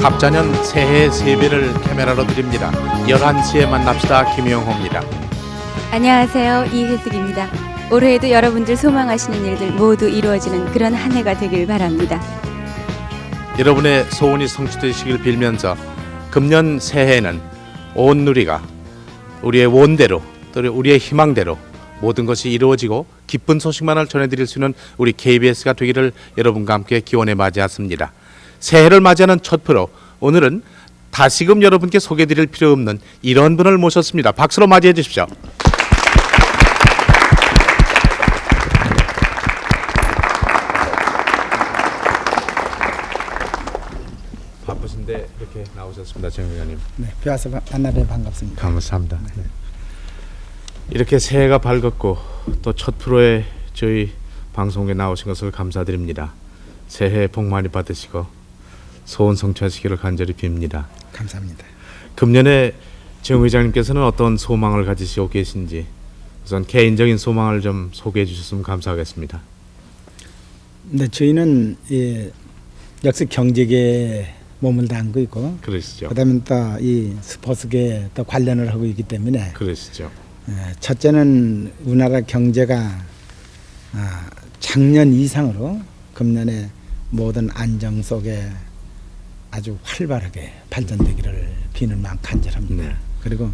갑자년 새해 세배를 카메라로 드립니다. 11시에 만납시다. 김영호입니다. 안녕하세요. 이혜숙입니다. 올해에도 여러분들 소망하시는 일들 모두 이루어지는 그런 한 해가 되길 바랍니다. 여러분의 소원이 성취되시길 빌면서 금년 새해에는 온 누리가 우리의 원대로 또 우리의 희망대로 모든 것이 이루어지고 기쁜 소식만을 전해드릴 수 있는 우리 KBS가 되기를 여러분과 함께 기원해 맞이했습니다. 새해를 맞이하는 첫 프로, 오늘은 다시금 여러분께 소개드릴 필요 없는 이런 분을 모셨습니다. 박수로 맞이해 주십시오. 바쁘신데 이렇게 나오셨습니다. 정 의원님. 네, 뵈어서 만나뵈 반갑습니다. 감사합니다. 네. 이렇게 새해가 밝았고 또 첫 프로에 저희 방송에 나오신 것을 감사드립니다. 새해 복 많이 받으시고 소원 성취하시기를 간절히 빕니다. 감사합니다. 금년에 정 의장님께서는 어떤 소망을 가지시고 계신지 우선 개인적인 소망을 좀 소개해 주셨으면 감사하겠습니다. 네, 저희는 역시 경제계에 몸을 담고 있고, 그러시죠. 그다음에 또 이 스포츠계에 또 관련을 하고 있기 때문에, 그러시죠. 첫째는 우리나라 경제가 작년 이상으로 금년에 모든 안정 속에 아주 활발하게 발전되기를 비는 마음 간절합니다. 네. 그리고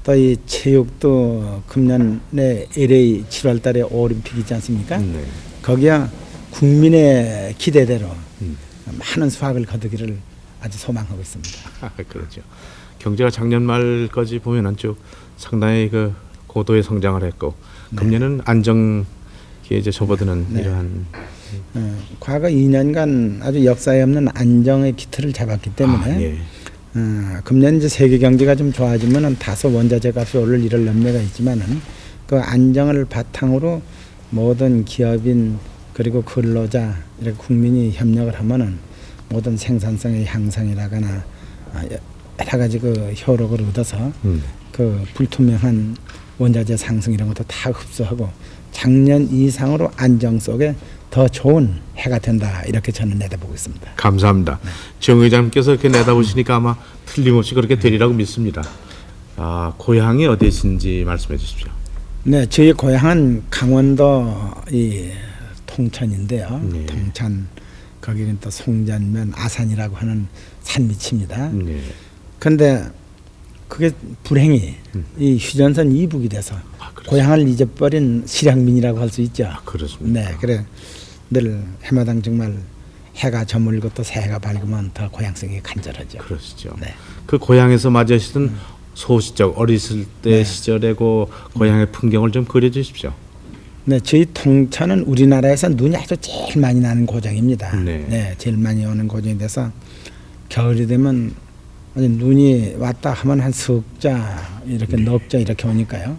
또 이 체육도 금년에 LA 7월달에 올림픽이지 않습니까? 네. 거기야 국민의 기대대로 많은 수확을 거두기를 아주 소망하고 있습니다. 그렇죠. 경제가 작년 말까지 보면은 쭉 상당히 그 고도의 성장을 했고 금년은 안정기에 이제 접어드는 네. 이러한 과거 2년간 아주 역사에 없는 안정의 기틀을 잡았기 때문에 예. 금년 이제 세계 경제가 좀 좋아지면은 다소 원자재 값이 오를 이럴 염려가 있지만은 그 안정을 바탕으로 모든 기업인 그리고 근로자 이렇게 국민이 협력을 하면은 모든 생산성의 향상이라거나 여러 가지 그 효력을 얻어서 그 불투명한 원자재 상승 이런 것도 다 흡수하고 작년 이상으로 안정 속에 더 좋은 해가 된다 이렇게 저는 내다보고 있습니다. 감사합니다. 정 의장님께서 이렇게 내다보시니까 아마 틀림없이 그렇게 되리라고 믿습니다. 고향이 어디신지 말씀해 주십시오. 네, 저희 고향은 강원도 이 통천인데요. 네. 통천 거기는 또 송전면 아산이라고 하는 산 밑입니다. 네. 그런데 그게 불행히 이 휴전선 이북이 돼서 그렇습니까? 고향을 잊어버린 실향민이라고 할 수 있죠. 그렇습니다. 네, 그래 늘 해마당 정말 해가 저물고 또 새해가 밝으면 더 고향성이 간절하죠. 그러시죠. 네. 그 고향에서 맞으시던 소시적 어렸을 때 네. 시절의 그 고향의 풍경을 좀 그려주십시오. 네, 저희 통천은 우리나라에서 눈이 아주 제일 많이 나는 고장입니다. 네. 네, 제일 많이 오는 고장이 돼서 겨울이 되면 눈이 왔다 하면 한 석자 이렇게 넉 자 이렇게 오니까요.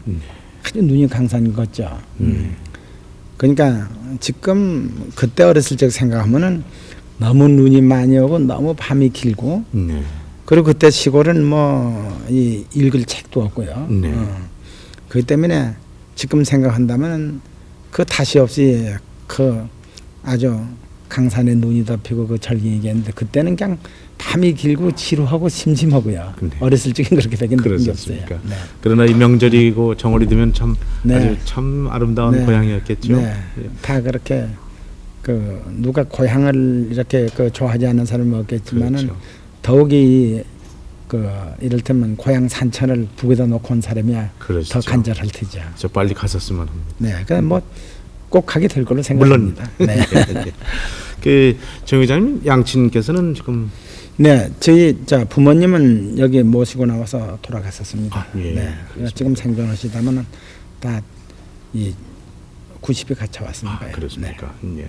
아주 눈이 강산 같죠. 그러니까 지금 그때 어렸을 적 생각하면은 너무 눈이 많이 오고 너무 밤이 길고 네. 그리고 그때 시골은 뭐 이 읽을 책도 없고요. 네. 그렇기 때문에 지금 생각한다면 그 다시 없이 그 아주 강산에 눈이 덮이고 그 절경이겠는데 그때는 그냥 밤이 길고 지루하고 심심하고요. 네. 어렸을 적엔 그렇게 되긴 느낀 게 없어요. 그렇습니까? 네. 그러나 이 명절이고 정월이 되면 참 네. 아주 참 아름다운 네. 고향이었겠죠. 네. 다 그렇게 그 누가 고향을 이렇게 그 좋아하지 않는 사람은 없겠지만은 그렇죠. 더욱이 그 이를테면 고향 산천을 북에다 놓고 온 사람이야 그러시죠. 더 간절할 테죠. 저 빨리 갔었으면 합니다. 네, 그러니까 뭐 꼭 가게 될 걸로 생각합니다. 네. 정 의장님 양친께서는 지금 네, 저희 부모님은 여기 모시고 나와서 돌아갔었습니다. 예, 네, 지금 생존하시다면은 다 이 90이 같이 왔으니까요. 그렇습니까? 네. 예.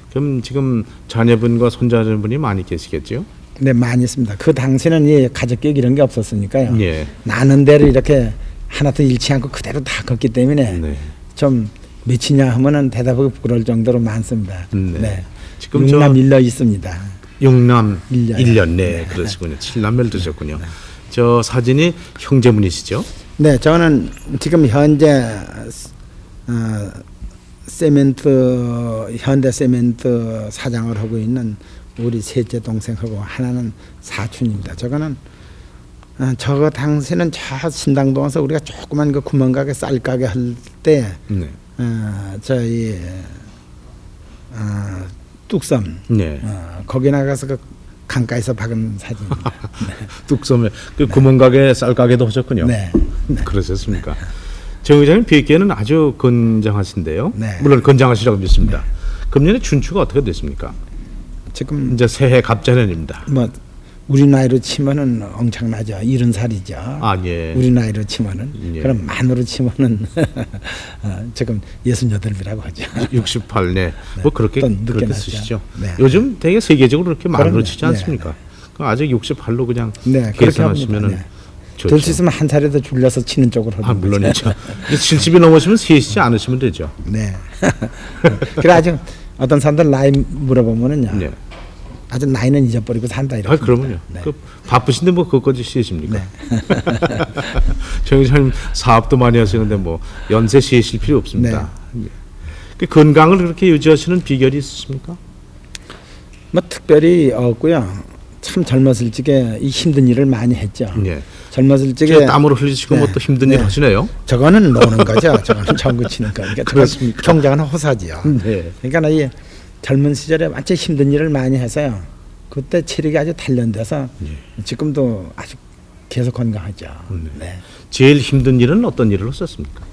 그럼 지금 자녀분과 손자분이 많이 계시겠죠? 네, 많이 있습니다. 그 당시에는 이 가족교육 이런 게 없었으니까요. 예. 나는 대로 이렇게 하나도 잃지 않고 그대로 다 걷기 때문에 네. 좀 몇이냐 하면은 대답하기 부끄러울 정도로 많습니다. 네. 네. 지금 육남 일녀 있습니다. 육남 일녀요. 1년 네, 그러시군요. 7남매를 두셨군요. 저 사진이 형제분이시죠? 네, 저는 지금 현재 세멘트 현대 세멘트 사장을 하고 있는 우리 셋째 동생하고 하나는 사촌입니다. 저거는 저거 당시에는 저 신당동에서 우리가 조그만 그 구멍가게 쌀가게 할 때 네. 저희 뚝섬 네. 거기 나가서 그 강가에서 박은 사진입니다. 뚝섬에 그 구멍가게 쌀가게도 하셨군요. 네. 그러셨습니까? 정 의장님 뵙기에는 아주 건장하신데요. 네. 물론 건장하시라고 믿습니다. 금년에 춘추가 어떻게 됐습니까? 지금 이제 새해 갑자년입니다. 뭐 우리 나이로 치면은 엄청나죠. 70살이죠. 아, 예. 우리 나이로 치면은 예. 그럼 만으로 치면은 지금 68이라고 하죠. 68, 네. 뭐 그렇게 또 늦게 그렇게 났죠. 쓰시죠. 네. 요즘 되게 세계적으로 그렇게 만으로 그럼요. 치지 않습니까? 그럼 아직 68로 그냥 네, 그렇게 계산하시면은 합니다. 좋죠. 될 수 있으면 한 살에도 줄여서 치는 쪽으로 하는 아, 거죠. 물론이죠. 70이 넘으시면 세시지 않으시면 되죠. 네. 그래 아직 어떤 사람들 나이 물어보면은요. 네. 아주 나이는 잊어버리고 산다 이렇게. 아, 그러면요. 네. 그 바쁘신데 뭐 그것까지 쉬십니까? 네. 정 의장님 사업도 많이 하시는데 뭐 연세 쉬실 필요 없습니다. 그 건강을 그렇게 유지하시는 비결이 있으십니까? 뭐 특별히 없고요. 참 젊었을 적에 이 힘든 일을 많이 했죠. 네. 젊었을 적에 지금 땀으로 흘리시고 네. 뭐 또 힘든 네. 일 하시네요. 저거는 노는 거죠. 저거는 전구 치는 거. 그러니까 그렇습니까? 총장은 호사지요. 네. 그러니까 이 젊은 시절에 완전 힘든 일을 많이 해서요. 그때 체력이 아주 단련돼서 지금도 아주 계속 건강하죠. 네. 제일 힘든 일은 어떤 일을 하셨습니까?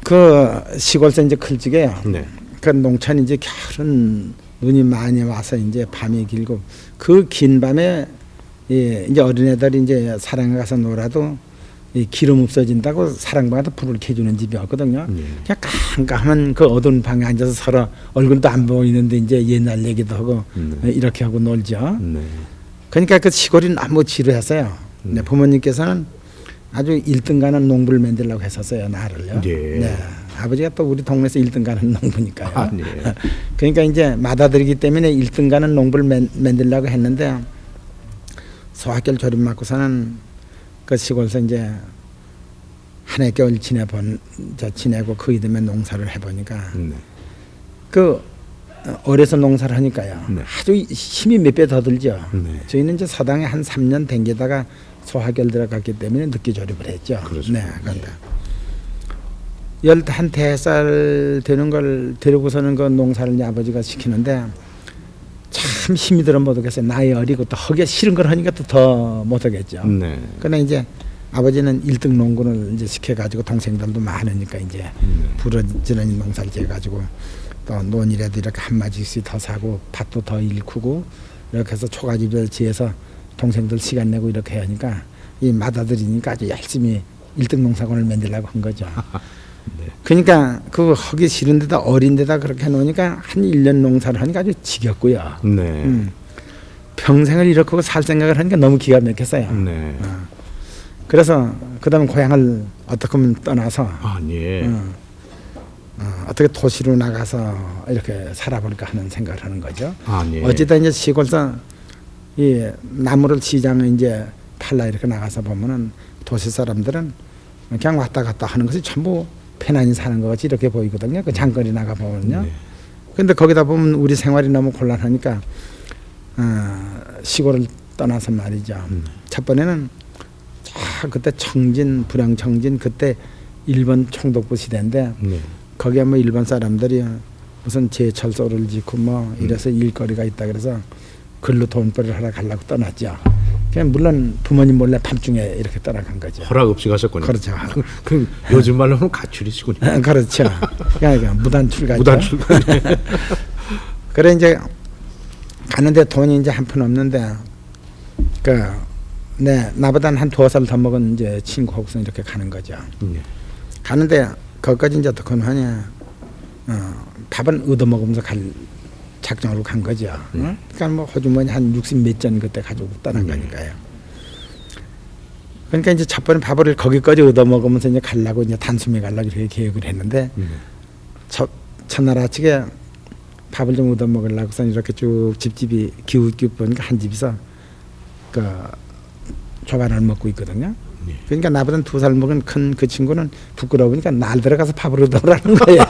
그 시골서 이제 클 적에요. 네. 그 농촌 이제 겨울은 눈이 많이 와서 이제 밤이 길고 그 긴 밤에 이제 어린애들이 이제 사랑에 가서 놀아도 이 기름 없어진다고 사랑방에다 불을 켜주는 집이었거든요. 그냥 깜깜한 그 어두운 방에 앉아서 서로 얼굴도 안 보이는데 이제 옛날 얘기도 하고 이렇게 하고 놀죠. 네. 그러니까 그 시골이 너무 지루했어요. 네, 부모님께서는 아주 1등 가는 농부를 만들려고 했었어요, 나를요. 예. 네. 아버지가 또 우리 동네에서 1등 가는 농부니까요. 아, 네. 그러니까 이제 맏아들이기 때문에 1등 가는 농부를 만들려고 했는데 소학교를 졸업 맞고서는 그 시골에서 이제 한 해 겨울 지내고 거기 되면 농사를 해보니까 네. 그 어려서 농사를 하니까요. 네. 아주 힘이 몇 배 더 들죠. 네. 저희는 이제 서당에 한 3년 댕기다가 소학교를 들어갔기 때문에 늦게 졸업을 했죠. 그렇습니다. 네, 그런데 15살 되는 걸 데리고서는 그 농사를 이제 아버지가 시키는데 참 힘이 들어 못하겠어요. 나이 어리고 또 하기 싫은 걸 하니까 또 더 못하겠죠. 네. 그러나 이제 아버지는 1등 농군을 이제 시켜가지고 동생들도 많으니까 이제 부러지는 농사를 지어가지고 또 논이라도 이렇게 한 마디씩 더 사고 밭도 더 일구고 이렇게 해서 초가집을 지어서 동생들 시간 내고 이렇게 하니까 이 맏아들이니까 아주 열심히 1등 농사꾼을 만들려고 한 거죠. 그러니까 그 하기 싫은데다 어린데다 그렇게 해놓으니까 한 1년 농사를 하니까 아주 지겹고요. 네. 평생을 이렇게 하고 살 생각을 하니까 너무 기가 막혔어요. 네. 그래서 그다음 고향을 어떻게 하면 떠나서 아, 예. 어떻게 도시로 나가서 이렇게 살아볼까 하는 생각을 하는 거죠. 아, 예. 어찌든 이제 시골서 이 나무를 시장에 이제 팔라 이렇게 나가서 보면은 도시 사람들은 그냥 왔다 갔다 하는 것이 전부 편안히 사는 것 같이 이렇게 보이거든요. 그 장거리 나가 보면요. 네. 근데 거기다 보면 우리 생활이 너무 곤란하니까 시골을 떠나서 말이죠. 첫 번에는 그때 불양 청진 그때 일본 총독부 시대인데 네. 거기에 뭐 일본 사람들이 무슨 제철소를 짓고 뭐 이래서 일거리가 있다 그래서 글로 돈벌이를 하러 가려고 떠났죠. 그냥 물론 부모님 몰래 밤중에 이렇게 떠나간 거죠. 허락 없이 가셨군요. 그렇죠. 그 요즘 말로 하면 가출이시군요. 그렇죠. 그러니까 무단 출가죠. 무단 출근. 그래 이제 가는데 돈이 이제 한 푼 없는데 나보다는 한 2살 더 먹은 이제 친구하고서 이렇게 가는 거죠. 네. 가는데 거기까지 이제 어떻게 하냐 밥은 얻어 먹으면서 갈 작정으로 간 거죠. 그러니까 뭐 호주머니 한 60 몇 전 그때 가지고 떠난 거니까요. 그러니까 이제 첫 번에 밥을 거기까지 얻어 먹으면서 이제 가려고 이제 단숨에 가려고 이렇게 계획을 했는데 첫날 아침에 밥을 좀 얻어 먹으려고서 이렇게 쭉 집집이 기웃기웃 보니까 한 집에서 그 조반을 먹고 있거든요. 그러니까 나보다 2살 먹은 큰 그 친구는 부끄러우니까 날 들어가서 밥을 얻어오라는 거예요.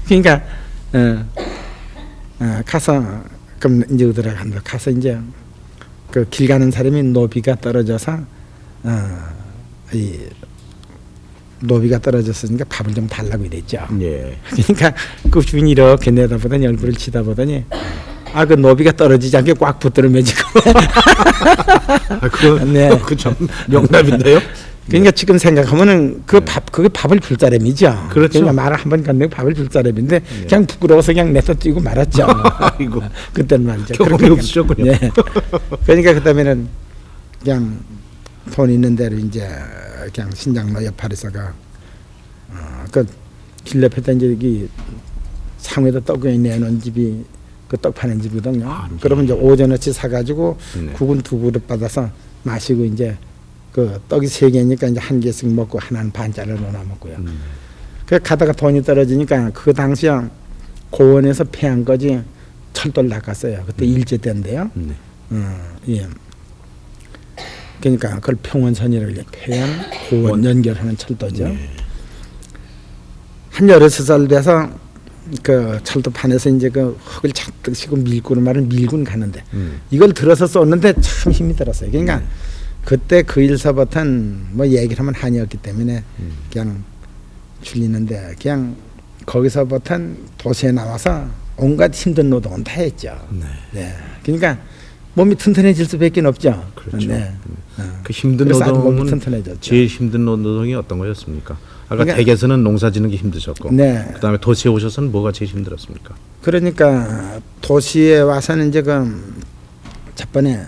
그러니까 가서 그럼 이제 어디로 간다. 가서 이제 그 길 가는 사람이 노비가 떨어져서 이 노비가 떨어졌으니까 밥을 좀 달라고 이랬죠. 예. 그러니까 그 주인이 이렇게 내다보더니 얼굴을 치다보더니 그 노비가 떨어지지 않게 꽉 붙들어 매지고. 네. 그좀 명답인데요. 그러니까 지금 생각하면은 그게 밥을 줄 사람이죠. 그렇죠. 그러니까 말을 한번 건네고 밥을 줄 사람인데 그냥 부끄러워서 그냥 내서 뛰고 말았죠. 아이고. 그때는 말이죠. 경험이 없으셨군요. 네. 그러니까 그다음에는 그냥 돈 있는 대로 이제 그냥 신장로 옆파리서가 그길 옆에다 이제 여기 상에다 떡을 내놓은 집이 그 떡 파는 집이거든요. 네. 그러면 이제 오전어치 사가지고 네. 국은 2그릇 받아서 마시고 이제 그 떡이 3개니까 이제 1개씩 먹고 하나는 반짜리로 나눠 먹고요. 그 가다가 돈이 떨어지니까 그 당시에 고원에서 폐양까지 철도를 낚았어요. 그때 일제 때인데요. 네. 예. 그러니까 그걸 평원선이라고 해요. 폐양 고원 연결하는 철도죠. 네. 한 16살 돼서 그 철도판에서 이제 그 흙을 잔뜩 싣고 밀구르마를 밀군 가는데 이걸 들어서 쏘는데 참 힘이 들었어요. 그러니까 그때 그 일서부터는 뭐 얘기를 하면 한이었기 때문에 그냥 줄리는데 그냥 거기서부터는 도시에 나와서 온갖 힘든 노동은 다 했죠. 네. 네. 그러니까 몸이 튼튼해질 수밖에 없죠. 그렇죠. 네. 그 힘든 그래서 아주 몸이 노동은 튼튼해졌죠. 제일 힘든 노동이 어떤 거였습니까? 아까 그러니까- 댁에서는 농사 짓는 게 힘드셨고, 네. 그다음에 도시에 오셔서는 뭐가 제일 힘들었습니까? 그러니까 도시에 와서는 이제 그 첫 번에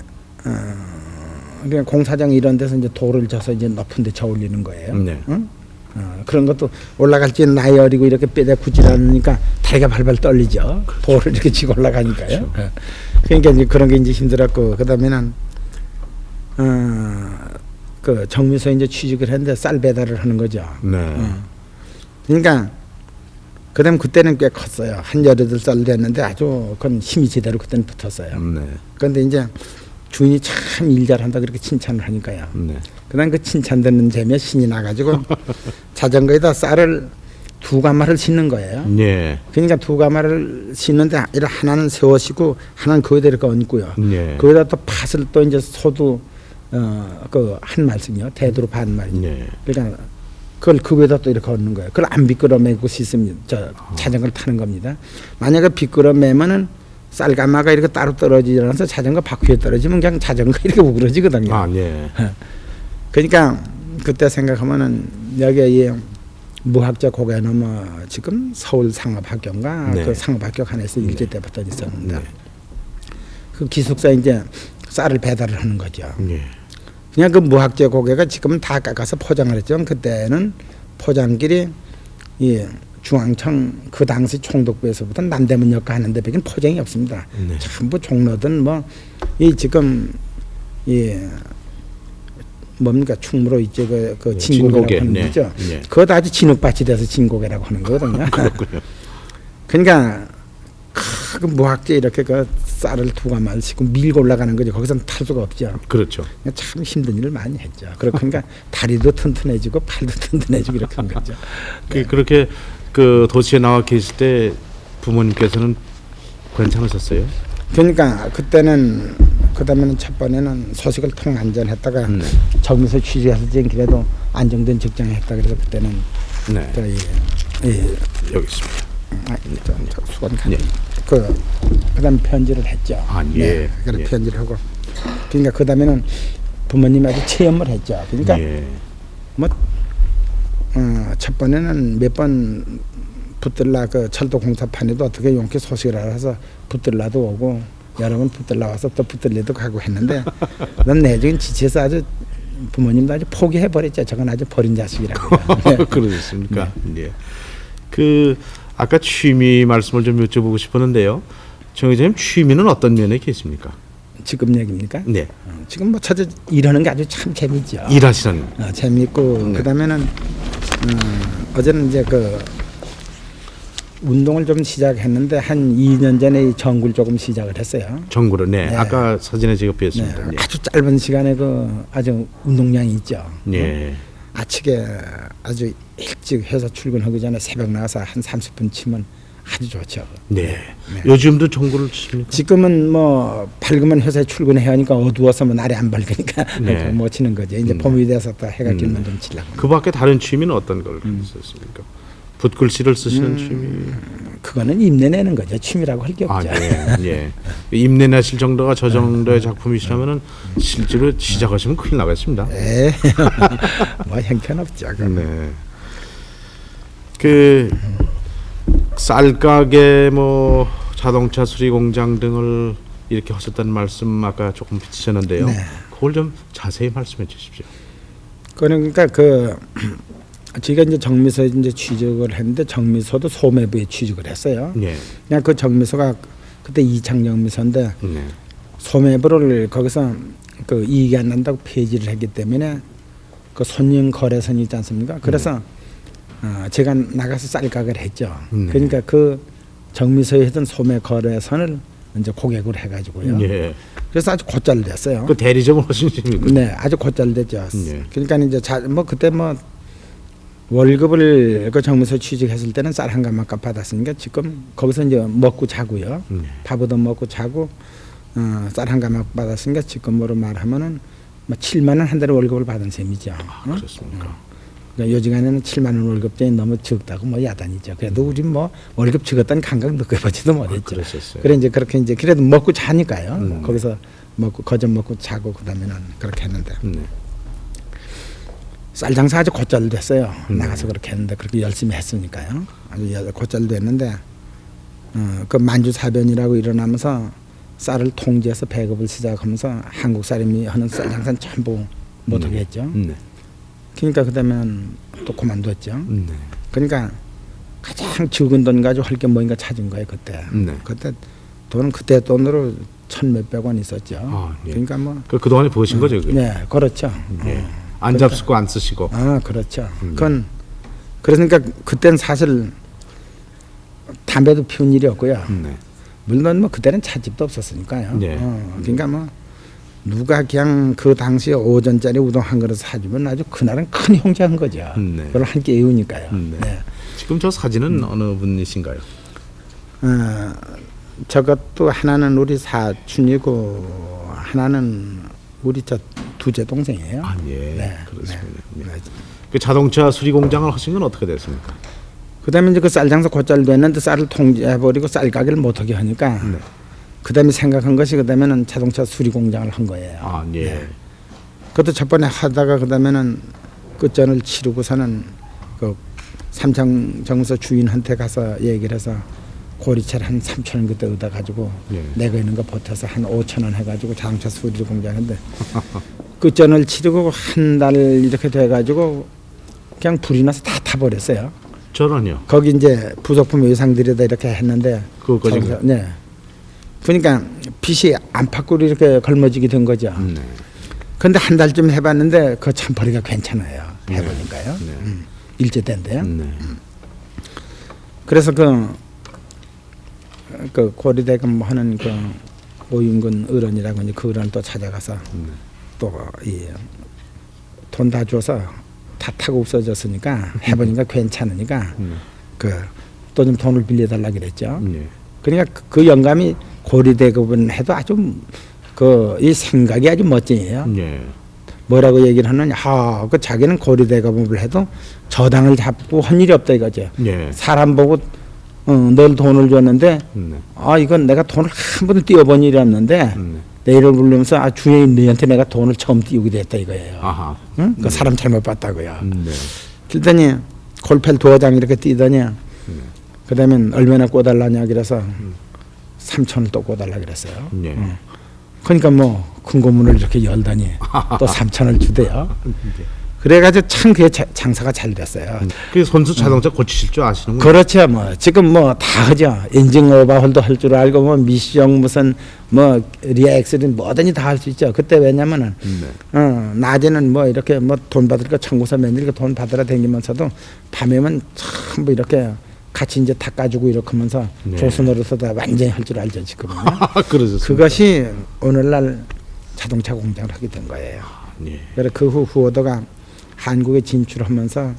그냥 공사장 이런 데서 이제 돌을 져서 이제 높은 데 저 올리는 거예요. 네. 응? 그런 것도 올라갈 때 나이 어리고 이렇게 뼈대 굳지 않으니까 다리가 발발 떨리죠. 돌을 이렇게 치고 올라가니까요. 그러니까 이제 그런 게 이제 힘들었고 그다음에는 그 정미소에 이제 취직을 했는데 쌀 배달을 하는 거죠. 네. 그러니까 그다음 그때는 꽤 컸어요. 한 18살 됐는데 아주 그건 힘이 제대로 그때는 붙었어요. 네. 그런데 이제 주인이 참 일 잘한다 그렇게 칭찬을 하니까요. 네. 그다음 그 칭찬 듣는 재미에 신이 나가지고 자전거에다 쌀을 2가마를 싣는 거예요. 네. 그러니까 2가마를 싣는데 하나는 세워시고 하나는 거기다 이렇게 얹고요. 네. 거기다 또 팥을 또 이제 소도 그 한 말씩요. 대두로 반 말이요. 네. 그러니까 그걸 그 위에다 또 이렇게 얹는 거예요. 그걸 안 비끄러 매고 씻으면 자전거를 타는 겁니다. 만약에 비끄러 매면은 쌀가마가 이렇게 따로 떨어지지 않아서 자전거 바퀴에 떨어지면 그냥 자전거 이렇게 우그러지거든요. 아, 네. 그러니까 그때 생각하면은 여기에 이 무학자 고개 넘어 지금 서울 상업학교인가 네. 그 상업학교 안에서 일제 때부터 있었는데 네. 그 기숙사 이제 쌀을 배달을 하는 거죠. 네. 그냥 그 무학재 고개가 지금은 다 깎아서 포장을 했죠. 그때는 포장길이 이 중앙청 그 당시 총독부에서부터 남대문역 가는 데밖에 포장이 없습니다. 네. 전부 종로든 뭐 이 지금 이 뭡니까 충무로 이제 그 진고개라고 진고개. 하는 네. 거죠. 네. 그것도 아주 진흙밭이 돼서 진고개라고 하는 거거든요. 그렇군요. 그러니까 그 무학재 이렇게 그 쌀을 2가마를 싣고 밀고 올라가는 거죠. 거기서는 탈 수가 없죠. 그렇죠. 참 힘든 일을 많이 했죠. 그러니까 다리도 튼튼해지고 팔도 튼튼해지고 이렇게 한 거죠. 그렇게 그 도시에 나와 계실 때 부모님께서는 괜찮으셨어요? 그러니까 그때는 그다음에는 첫 번에는 소식을 통안전했다가 정미소 취직해서 지금 그래도 안정된 직장에 했다 그래서 그때는 네. 또 여기 있습니다. 수건 네. 그다음 편지를 했죠. 아, 예. 네, 그래서 예. 편지를 하고 그러니까 그다음에는 부모님하고 체험을 했죠. 그러니까 예. 뭐 첫 번에는 몇 번 붙들라 그 철도 공사판에도 어떻게 용케 소식을 알아서 붙들라도 오고 여러 번 붙들라 와서 또 붙들려도 가고 했는데 난 내적인 지치해서 아주 부모님도 아주 포기해 버렸죠. 저건 아주 버린 자식이라고. 네. 그러셨습니까? 네. 그 아까 취미 말씀을 좀 여쭤보고 싶었는데요. 정 의장님 취미는 어떤 면에 계십니까? 지금 얘기입니까? 네. 지금 뭐 찾아 일하는 게 아주 참 재밌죠. 일하시는. 재밌고 네. 그다음에는 어제는 이제 그 운동을 좀 시작했는데 한 2년 전에 정글 조금 시작을 했어요. 정구로. 네. 네. 아까 사진에 제가 네, 뵀습니다. 네. 아주 짧은 시간에 그 아주 운동량이 있죠. 네. 아침에 아주 일찍 회사 출근하기 전에 새벽 나가서 한 30분 치면 아주 좋죠. 네. 요즘도 종구를 치십니까? 지금은 뭐 밝으면 회사에 출근해야 하니까 어두워서 뭐 날이 안 밝으니까 네. 못 치는 거죠. 이제 봄이 돼서 또 해가 길면 좀 치려고. 그 밖에 다른 취미는 어떤 걸 쓰십니까? 붓글씨를 쓰시는 취미. 그거는 입내내는 거죠. 취미라고 할 게 아, 없죠. 예. 입내내실 정도가 저 정도의 작품이시라면은 실제로 시작하시면 큰일 나겠습니다. 예. 뭐 형편없죠. 네. 그 쌀가게 뭐 자동차 수리 공장 등을 이렇게 하셨다는 말씀 아까 조금 비치셨는데요. 네. 그걸 좀 자세히 말씀해 주십시오. 그러니까 제가 이제 정미소에 이제 취직을 했는데 정미소도 소매부에 취직을 했어요. 예. 그냥 그 정미소가 그때 이창정미소인데 네. 소매부를 거기서 그 이익이 안 난다고 폐지를 했기 때문에 그 손님 거래선이 있지 않습니까? 그래서 제가 나가서 쌀가게를 했죠. 네. 그러니까 그 정미소에 했던 소매 거래선을 이제 고객으로 해가지고요. 예. 그래서 아주 곧잘 됐어요. 그 대리점을 하신 셈입니까? 네, 아주 곧잘 됐죠. 예. 그러니까 이제 뭐 그때 뭐 월급을 그 정미소 취직했을 때는 쌀 한 가마값 받았으니까 지금 거기서 이제 먹고 자고요. 밥 얻어 먹고 자고 쌀 한 가마 받았으니까 지금으로 말하면은 뭐 7만 원 한 달에 월급을 받은 셈이죠. 그렇습니까? 그러니까 요지간에는 7만 원 월급쟁이 너무 적다고 뭐 야단이죠. 그래도 우리 뭐 월급 적었다는 감각 느껴보지도 못했죠. 그러셨어요. 그래 이제 그렇게 이제 그래도 먹고 자니까요. 거기서 먹고 거저 먹고 자고 그다음에는 그렇게 했는데 쌀 장사 아주 곧잘 됐어요. 나가서 그렇게 했는데 그렇게 열심히 했으니까요. 아주 곧잘 됐는데 그 만주사변이라고 일어나면서 쌀을 통제해서 배급을 시작하면서 한국 사람이 하는 쌀 장사는 전부 못하게 했죠. 그러니까 그다음엔 또 그만뒀죠. 그러니까 가장 적은 돈 가지고 할 게 뭐인가 찾은 거예요 그때. 그때 돈은 그때 돈으로 1,000몇백 원 있었죠. 아, 예. 그러니까 뭐 그 동안에 버신 거죠? 그게? 네, 그렇죠. 예. 안 잡수고 안 쓰시고. 아, 그렇죠. 그건 그러니까 그때는 사실 담배도 피운 일이 없고요. 물론 뭐 그때는 찻집도 없었으니까요. 네. 그러니까 뭐 누가 그냥 그 당시에 5전짜리 우동 한 그릇 사주면 아주 그날은 큰 형제한 거죠. 그걸 함께 이으니까요. 네. 지금 저 사진은 어느 분이신가요? 저것도 하나는 우리 사촌이고 하나는 우리 저 두째 동생이에요. 아, 예. 네. 그렇습니다. 네. 예. 그 자동차 수리 공장을 하신 건 어떻게 됐습니까? 그다음에 이제 그 쌀 장사 곧잘 됐는데 쌀을 통제해버리고 쌀 가게를 못하게 하니까 그다음에 생각한 것이 그다음에는 자동차 수리 공장을 한 거예요. 아, 예. 네. 그것도 첫 번에 하다가 그다음에는 끝전을 치르고서는 그 삼창 정서 주인한테 가서 얘기를 해서 고리채를 한 3,000원 그때 얻어 가지고 예. 내가 있는 거 보태서 한 5,000원 해가지고 자동차 수리 공장인데 끝전을 치르고 한 달 이렇게 돼가지고 그냥 불이 나서 다 타버렸어요. 저런요. 거기 이제 부속품 의상들에다 이렇게 했는데 그거까지. 네. 그러니까 빛이 안팎으로 이렇게 걸머지게 된 거죠. 그런데 한 달쯤 해봤는데 그 참 벌이가 괜찮아요. 해보니까요. 일제 때인데요. 그래서 그 고리대금 하는 그 오윤근 어른이라고 이제 그 어른을 또 찾아가서 또 이 돈 다 줘서 다 타고 없어졌으니까 해보니까 괜찮으니까 그 또 좀 돈을 빌려달라 그랬죠. 그러니까 그 영감이 고리대급은 해도 아주 그 이 생각이 아주 멋쟁이에요. 뭐라고 얘기를 하느냐? 그 자기는 고리대급을 해도 저당을 잡고 한 일이 없다 이거죠. 사람 보고 널 돈을 줬는데 이건 내가 돈을 한 번도 띄워본 일이 없는데 내일을 부르면서 주인 너한테 내가 돈을 처음 띄우게 됐다 이거예요. 아하. 응? 그 사람 잘못 봤다고요. 그랬더니 골펠 2장 이렇게 띄더니 그다음에 얼마나 꿔달라냐 그래서 3,000을 또 꿔달라 그랬어요. 그러니까 뭐 큰 고문을 이렇게 열더니 또 3,000을 주대요. 그래가지고 참 그게 장사가 잘 됐어요. 그 선수 자동차 고치실 줄 아시는 거예요? 그렇죠. 뭐 지금 뭐 다 하죠. 인증 오버홀도 할 줄 알고 뭐 미션 무슨 뭐 리아 엑셀은 뭐든지 다 할 수 있죠. 그때 왜냐면은 낮에는 뭐 이렇게 뭐 돈 받을 거 청구서 맨날 돈 받으러 다니면서도 밤에는 전부 이렇게 같이 이제 닦아주고 이렇게 하면서 조선으로서 다 완전히 할 줄 알죠 지금은요. 그러셨습니다. 그것이 오늘날 자동차 공장을 하게 된 거예요. 그래서 그 후 후오더가 한국에 진출하면서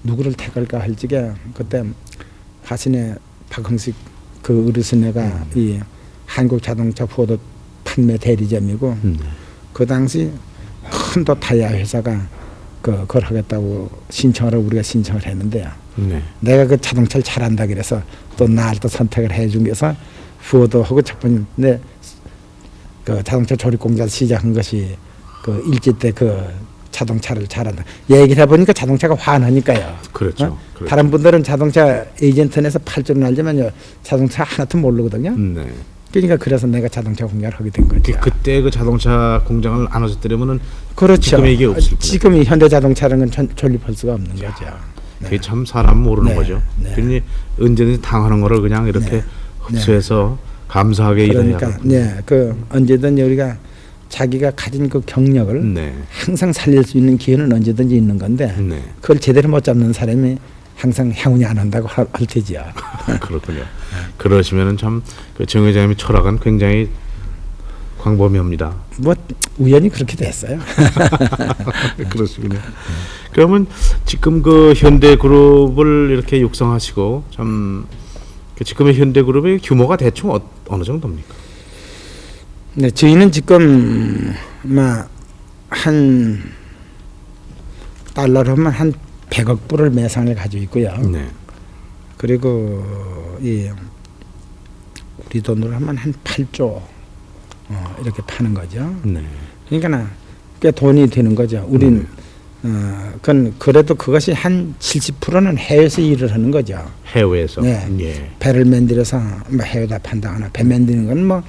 누구를 택할까 할 적에 그때 화신에 박흥식 그 어르신네가 이 한국 자동차 포도 판매 대리점이고 그 당시 큰 또 타이어 회사가 그걸 하겠다고 신청을 하고 우리가 신청을 했는데요. 네. 내가 그 자동차를 잘한다 그래서 또 날 또 선택을 해준 게서 후어도하고 첫 번째 그 자동차 조립 공장을 시작한 것이 그 일제 때 그 자동차를 잘한다. 얘기를 해보니까 자동차가 환하니까요. 그렇죠. 그렇죠. 다른 분들은 자동차 에이전트에서 팔 줄은 알지만요, 자동차 하나도 모르거든요. 네. 그러니까 그래서 내가 자동차 공장을 하게 된 거죠. 그때 그 자동차 공장을 안 하셨더라면은 그렇죠. 지금 이게 없을 거예요. 지금 현대자동차라는 건 존립할 수가 없는 거죠. 그게 참 사람 모르는 네. 거죠. 네. 그러니 언제든지 당하는 거를 그냥 이렇게 네. 흡수해서 감사하게 일해야 그러니까 네, 그 언제든지 우리가 자기가 가진 그 경력을 네. 항상 살릴 수 있는 기회는 언제든지 있는 건데 네. 그걸 제대로 못 잡는 사람이 항상 행운이 안 온다고 할 테지요. 그렇군요. 그러시면은 참그 정 회장님의 철학은 굉장히 광범위합니다. 뭐 우연히 그렇게 됐어요. 그렇군요. 그러면 지금 그 현대그룹을 이렇게 육성하시고 참그 지금의 현대그룹의 규모가 대충 어느 정도입니까? 네, 저희는 지금 한 달러로 하면 한 100억 불을 매상을 가지고 있고요. 네. 그리고 이 우리 돈으로 하면 한 8조 이렇게 파는 거죠. 네. 그러니까 꽤 돈이 되는 거죠. 우린 그건 그래도 그것이 한 70%는 해외에서 일을 하는 거죠. 해외에서. 네. 예. 배를 만들어서 뭐 해외다 판다거나 배 만드는 건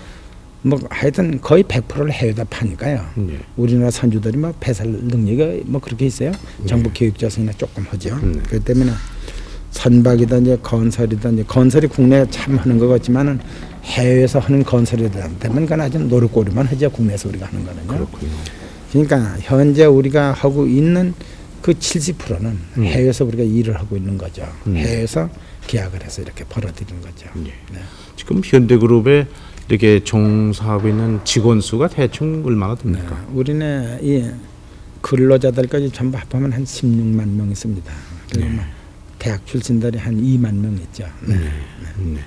뭐 하여튼 거의 100%를 해외다 파니까요. 예. 우리나라 선주들이 뭐 배설 능력이 뭐 그렇게 있어요. 정부 교육자선이나 조금 하죠. 그렇기 때문에 선박이든지 건설이든지 건설이 국내에 참 하는 것 같지만은 해외에서 하는 건설이다 되면 그건 아주 노릇꼬리만 하죠. 국내에서 우리가 하는 거는요. 그렇군요. 그러니까 현재 우리가 하고 있는 그 70%는 해외에서 우리가 일을 하고 있는 거죠. 해외에서 계약을 해서 이렇게 벌어들이는 거죠. 예. 네. 지금 현대그룹에 이렇게 종사하고 있는 직원 수가 대충 얼마나 됩니까? 네. 우리네 이 근로자들까지 전부 합하면 한 16만 명 있습니다. 그리고 네. 대학 출신들이 한 2만 명 있죠. 네. 네.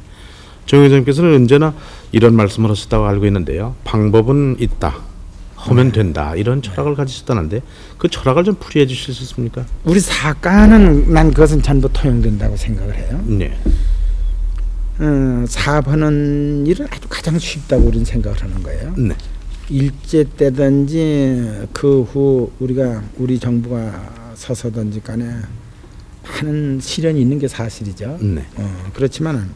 정 회장님께서는 언제나 이런 말씀을 하셨다고 알고 있는데요. 방법은 있다. 하면 된다. 이런 철학을 가지셨다는데 그 철학을 좀 풀이해 주실 수 있습니까? 우리 사과는 난 그것은 전부 통용된다고 생각을 해요. 네. 사업하는 일은 아주 가장 쉽다고 우리는 생각을 하는 거예요. 네. 일제 때든지 그 후 우리 정부가 서서든지 간에 하는 시련이 있는 게 사실이죠. 네. 그렇지만은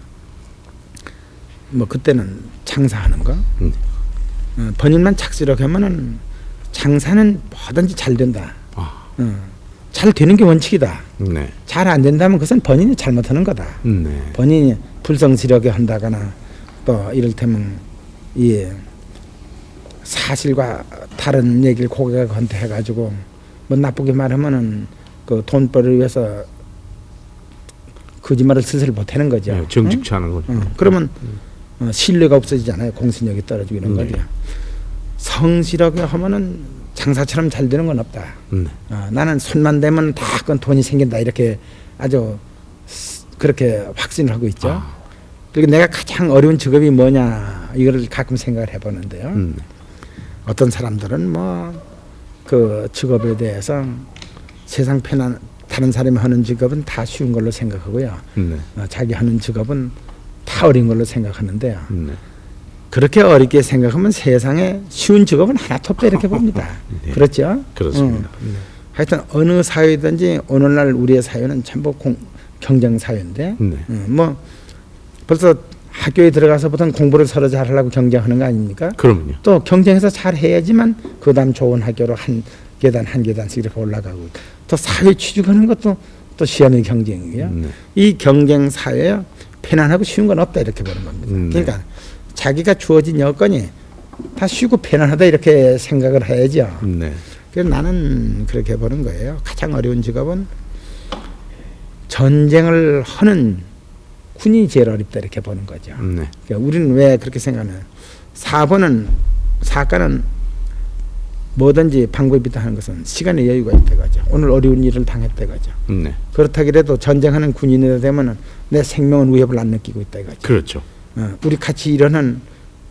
뭐 그때는 장사하는 거 본인만 착실하게 하면은 장사는 뭐든지 잘 된다. 잘 되는 게 원칙이다. 네. 잘 안 된다면 그것은 본인이 잘못하는 거다. 네. 본인이 불성실하게 한다거나 또 이를테면 이 사실과 다른 얘기를 고객한테 해가지고 뭐 나쁘게 말하면은 그 돈 벌을 위해서 거짓말을 스스로 못하는 거죠. 네, 정직치 않은 거죠. 그러면 신뢰가 없어지잖아요. 공신력이 떨어지고 이런 거죠. 성실하게 하면은 장사처럼 잘 되는 건 없다. 나는 손만 대면 다 그건 돈이 생긴다 이렇게 아주 그렇게 확신을 하고 있죠. 그리고 내가 가장 어려운 직업이 뭐냐 이거를 가끔 생각을 해보는데요. 어떤 사람들은 뭐 그 직업에 대해서 세상 편한 다른 사람이 하는 직업은 다 쉬운 걸로 생각하고요. 자기 하는 직업은 다 어려운 걸로 생각하는데요. 그렇게 어렵게 생각하면 세상에 쉬운 직업은 하나도 없다 이렇게 봅니다. 네. 그렇죠? 그렇습니다. 하여튼 어느 사회든지 오늘날 우리의 사회는 전부 경쟁 사회인데 뭐 벌써 학교에 들어가서부터는 공부를 서로 잘하려고 경쟁하는 거 아닙니까? 그럼요. 또 경쟁해서 잘 해야지만 그다음 좋은 학교로 한 계단씩 이렇게 올라가고 또 사회 취직하는 것도 또 시험의 경쟁이고요. 이 경쟁 사회에 편안하고 쉬운 건 없다 이렇게 보는 겁니다. 그러니까 자기가 주어진 여건이 다 쉬고 편안하다 이렇게 생각을 해야죠. 그래서 나는 그렇게 보는 거예요. 가장 어려운 직업은 전쟁을 하는 군인이 제일 어렵다 이렇게 보는 거죠. 그러니까 우리는 왜 그렇게 생각하냐. 사과는 뭐든지 방법이 있다 하는 것은 시간의 여유가 있다 거죠. 오늘 어려운 일을 당했다 거죠. 네. 그렇다기라도 전쟁하는 군인이 되면 내 생명은 위협을 안 느끼고 있다 이거죠. 그렇죠. 우리 같이 일하는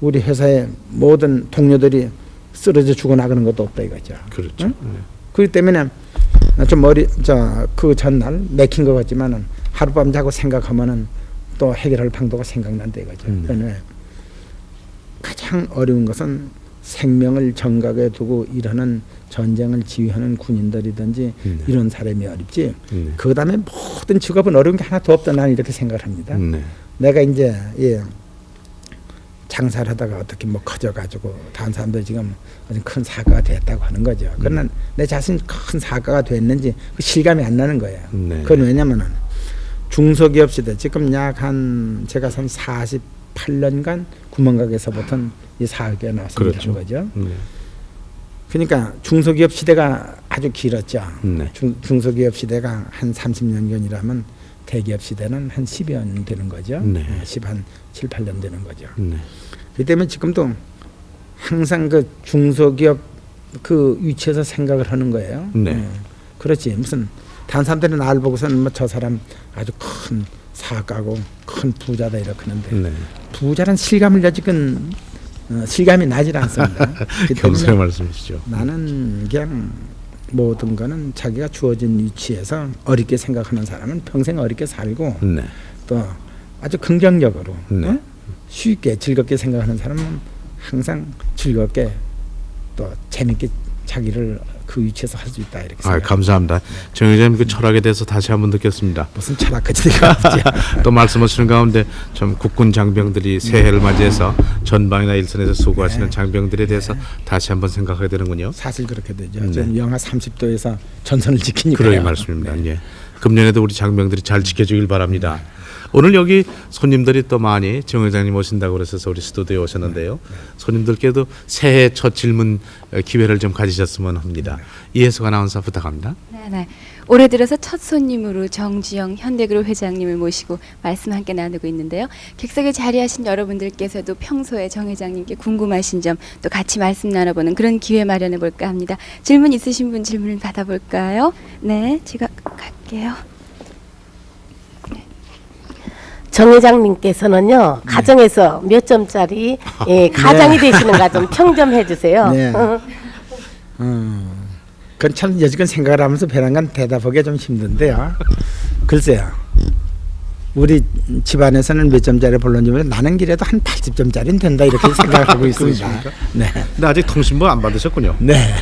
우리 회사의 모든 동료들이 쓰러져 죽어나가는 것도 없다 이거죠. 그렇죠. 응? 그렇기 때문에 좀 그 전날 맥힌 것 같지만은 하룻밤 자고 생각하면은 또 해결할 방도가 생각난다 이거죠. 그러니까 가장 어려운 것은 생명을 정각에 두고 일하는 전쟁을 지휘하는 군인들이든지 이런 사람이 어렵지. 그 다음에 모든 직업은 어려운 게 하나도 없다 나는 이렇게 생각을 합니다. 내가 이제 장사를 하다가 어떻게 뭐 커져가지고 다른 사람들 지금 아주 큰 사과가 됐다고 하는 거죠. 그러나 내 자신이 큰 사과가 됐는지 그 실감이 안 나는 거예요. 그건 왜냐면은 중소기업 시대 지금 약 한 제가 한 48년간 구멍가게에서부터 이 사업에 나왔습니다. 그렇죠. 거죠. 그러니까 중소기업 시대가 아주 길었죠. 중소기업 시대가 한 30년 전이라면 대기업 시대는 한 10여 년 되는 거죠. 10한 7, 8년 되는 거죠. 그렇기 때문에 지금도 항상 그 중소기업 그 위치에서 생각을 하는 거예요. 그렇지. 무슨 다른 사람들은 나를 보고서는 뭐 저 사람 아주 큰 사업가고 큰 부자다 이렇게 하는데 부자는 실감을 아직은 실감이 나질 않습니다. 경솔의 말씀이시죠. 나는 그냥 모든 거는 자기가 주어진 위치에서 어렵게 생각하는 사람은 평생 어렵게 살고 또 아주 긍정적으로 쉽게 즐겁게 생각하는 사람은 항상 즐겁게 또 재밌게 자기를 그 위치에서 할 수 있다 이렇게 생각합니다. 감사합니다. 정 회장님 그 철학에 대해서 다시 한번 느꼈습니다. 무슨 철학까지가 또 말씀하시는 가운데 좀 국군 장병들이 새해를 맞이해서 전방이나 일선에서 수고하시는 장병들에 대해서 다시 한번 생각하게 되는군요. 사실 그렇게 되죠. 지금 영하 30도에서 전선을 지키니까요. 그러게 말씀입니다. 예. 금년에도 우리 장병들이 잘 지켜주길 바랍니다. 오늘 여기 손님들이 또 많이 정 회장님 오신다고 그래서 우리 스튜디오에 오셨는데요. 손님들께도 새해 첫 질문 기회를 좀 가지셨으면 합니다. 이혜숙 아나운서 부탁합니다. 네. 올해 들어서 첫 손님으로 정주영 현대그룹 회장님을 모시고 말씀 함께 나누고 있는데요. 객석에 자리하신 여러분들께서도 평소에 정 회장님께 궁금하신 점 또 같이 말씀 나눠보는 그런 기회 마련해 볼까 합니다. 질문 있으신 분 질문을 받아볼까요? 네, 제가 갈게요. 정 회장님께서는요 가정에서 몇 점짜리 가장이 되시는가 좀 평 좀 해주세요. 네. 그건 참 여지껏 생각을 하면서 배란간 대답하기가 좀 힘든데요. 글쎄요. 우리 집안에서는 몇 점짜리 볼런지면 나는 그래도 한 80점짜리는 된다 이렇게 생각하고 있습니다. 네. 근데 아직 통신부 안 받으셨군요. 네.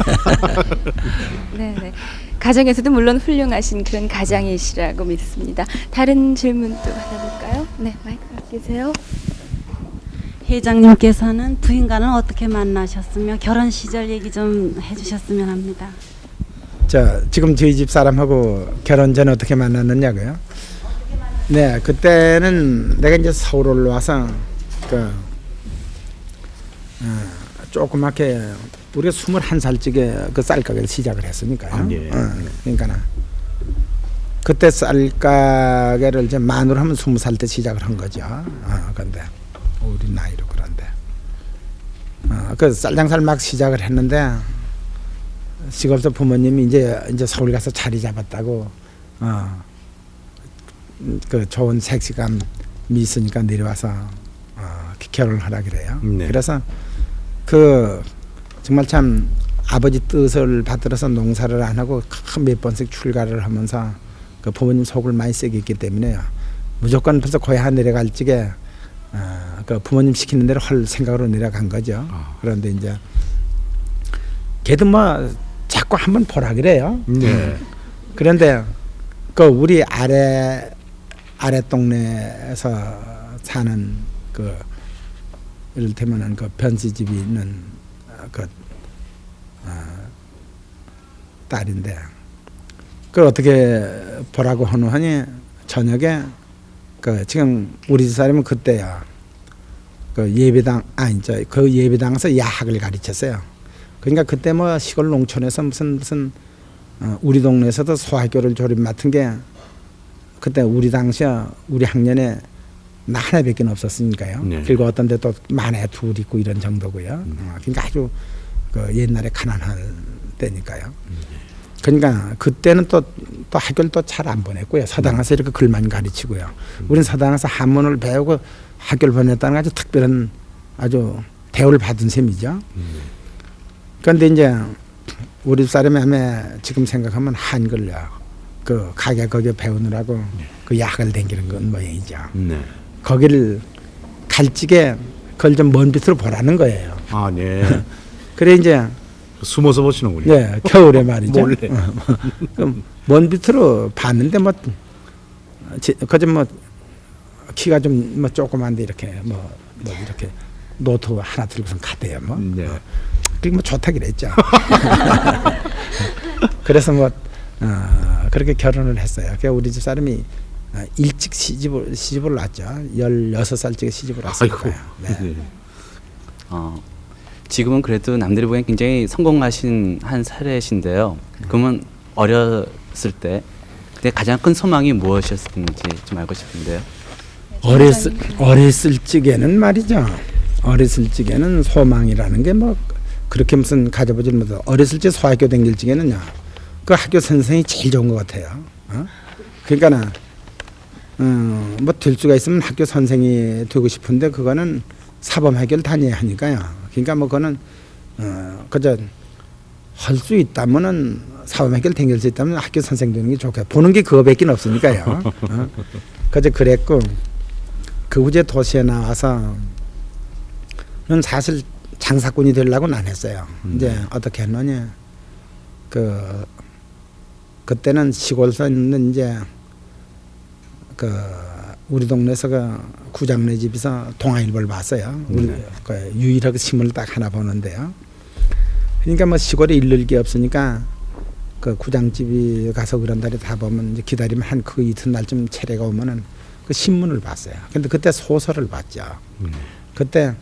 네. 가정에서도 물론 훌륭하신 그런 가장이시라고 믿습니다. 다른 질문 또 받아볼까요? 네, 마이크 맡기세요. 회장님께서는 부인과는 어떻게 만나셨으며 결혼 시절 얘기 좀 해주셨으면 합니다. 지금 저희 집 사람하고 결혼 전에 어떻게 만났느냐고요? 네, 그때는 내가 이제 서울 올라와서 조그맣게 우리가 21살쯤에 그 쌀가게를 시작을 했으니까요. 그러니까 그때 쌀가게를 이제 만으로 하면 20살 때 시작을 한 거죠. 그런데 우리 나이로 그런데 그 쌀장사를 막 시작을 했는데 시골에서 부모님이 이제 서울 가서 자리 잡았다고 그 좋은 섹시감이 있으니까 내려와서 결혼을 하라 그래요. 그래서 정말 참 아버지 뜻을 받들어서 농사를 안 하고 몇 번씩 출가를 하면서 그 부모님 속을 많이 썩게 했기 때문에요. 무조건 벌써 고향 내려갈 적에 그 부모님 시키는 대로 할 생각으로 내려간 거죠. 그런데 이제 걔도 뭐 자꾸 한번 보라 그래요. 그런데 그 우리 아래 동네에서 사는 그 이를테면은 그 변씨집이 있는 딸인데 그걸 어떻게 보라고 하니 저녁에 지금 우리 집 사람은 그때야 그 예배당 그 예배당에서 야학을 가르쳤어요. 그러니까 그때 뭐 시골 농촌에서 무슨 우리 동네에서도 소학교를 조립 맡은 게 그때 우리 당시에 우리 학년에 나 하나밖에 없었으니까요. 그리고 어떤 데 또 만에 둘 있고 이런 정도고요. 그러니까 아주 그 옛날에 가난할 때니까요. 그러니까 그때는 또 학교를 또 잘 안 보냈고요. 서당에서 이렇게 글만 가르치고요. 우리는 서당에서 한문을 배우고 학교를 보냈다는 아주 특별한 아주 대우를 받은 셈이죠. 그런데 이제 우리 사람이 하면 지금 생각하면 한글요. 그 가게 거기 배우느라고 그 약을 댕기는 건 모양이죠. 네. 거기를 갈직에 그걸 좀 먼 빛으로 보라는 거예요. 아, 네. 그래 이제 숨어서 보시는군요. 네, 겨울에 말이죠. 몰래. 그럼 먼 빛으로 봤는데 뭐 그저 뭐 키가 좀 뭐 조그만데 이렇게 뭐 이렇게 노트 하나 들고선 가대요 뭐. 네. 그리고 뭐 좋다 그랬죠. 그래서 뭐 그렇게 결혼을 했어요. 그러니까 우리 집 사람이 일찍 시집을 왔죠. 16살쯤에 시집을 왔을 아이고. 거예요. 네. 지금은 그래도 남들이 보기엔 굉장히 성공하신 한 사례신데요. 그러면 어렸을 때 그때 가장 큰 소망이 무엇이었는지 좀 알고 싶은데요. 어렸을 적에는 말이죠. 어렸을 적에는 소망이라는 게 뭐 그렇게 무슨 가져보지 못해. 어렸을 적 소학교 다닐 적에는요. 그 학교 선생이 제일 좋은 것 같아요. 그러니까는 뭐 될 수가 있으면 학교 선생이 되고 싶은데 그거는 사범학교를 다녀야 하니까요. 그러니까 뭐 그거는 그저 할 수 있다면은 사범학교를 다닐 수 있다면 학교 선생 되는 게 좋겠고 보는 게 그거밖에 없으니까요. 그저 그랬고 그 후에 도시에 나와서는 사실 장사꾼이 되려고는 안 했어요. 이제 어떻게 했느냐 그때는 시골서 있는 이제 우리 동네에서 그 구장네 집에서 동아일보를 봤어요. 우리 그 유일하게 신문을 딱 하나 보는데요. 그러니까 뭐 시골에 일릴 게 없으니까 그 구장집이 가서 그런 날에 다 보면 이제 기다리면 한 그 이튿날쯤 차례가 오면은 그 신문을 봤어요. 근데 그때 소설을 봤죠. 그때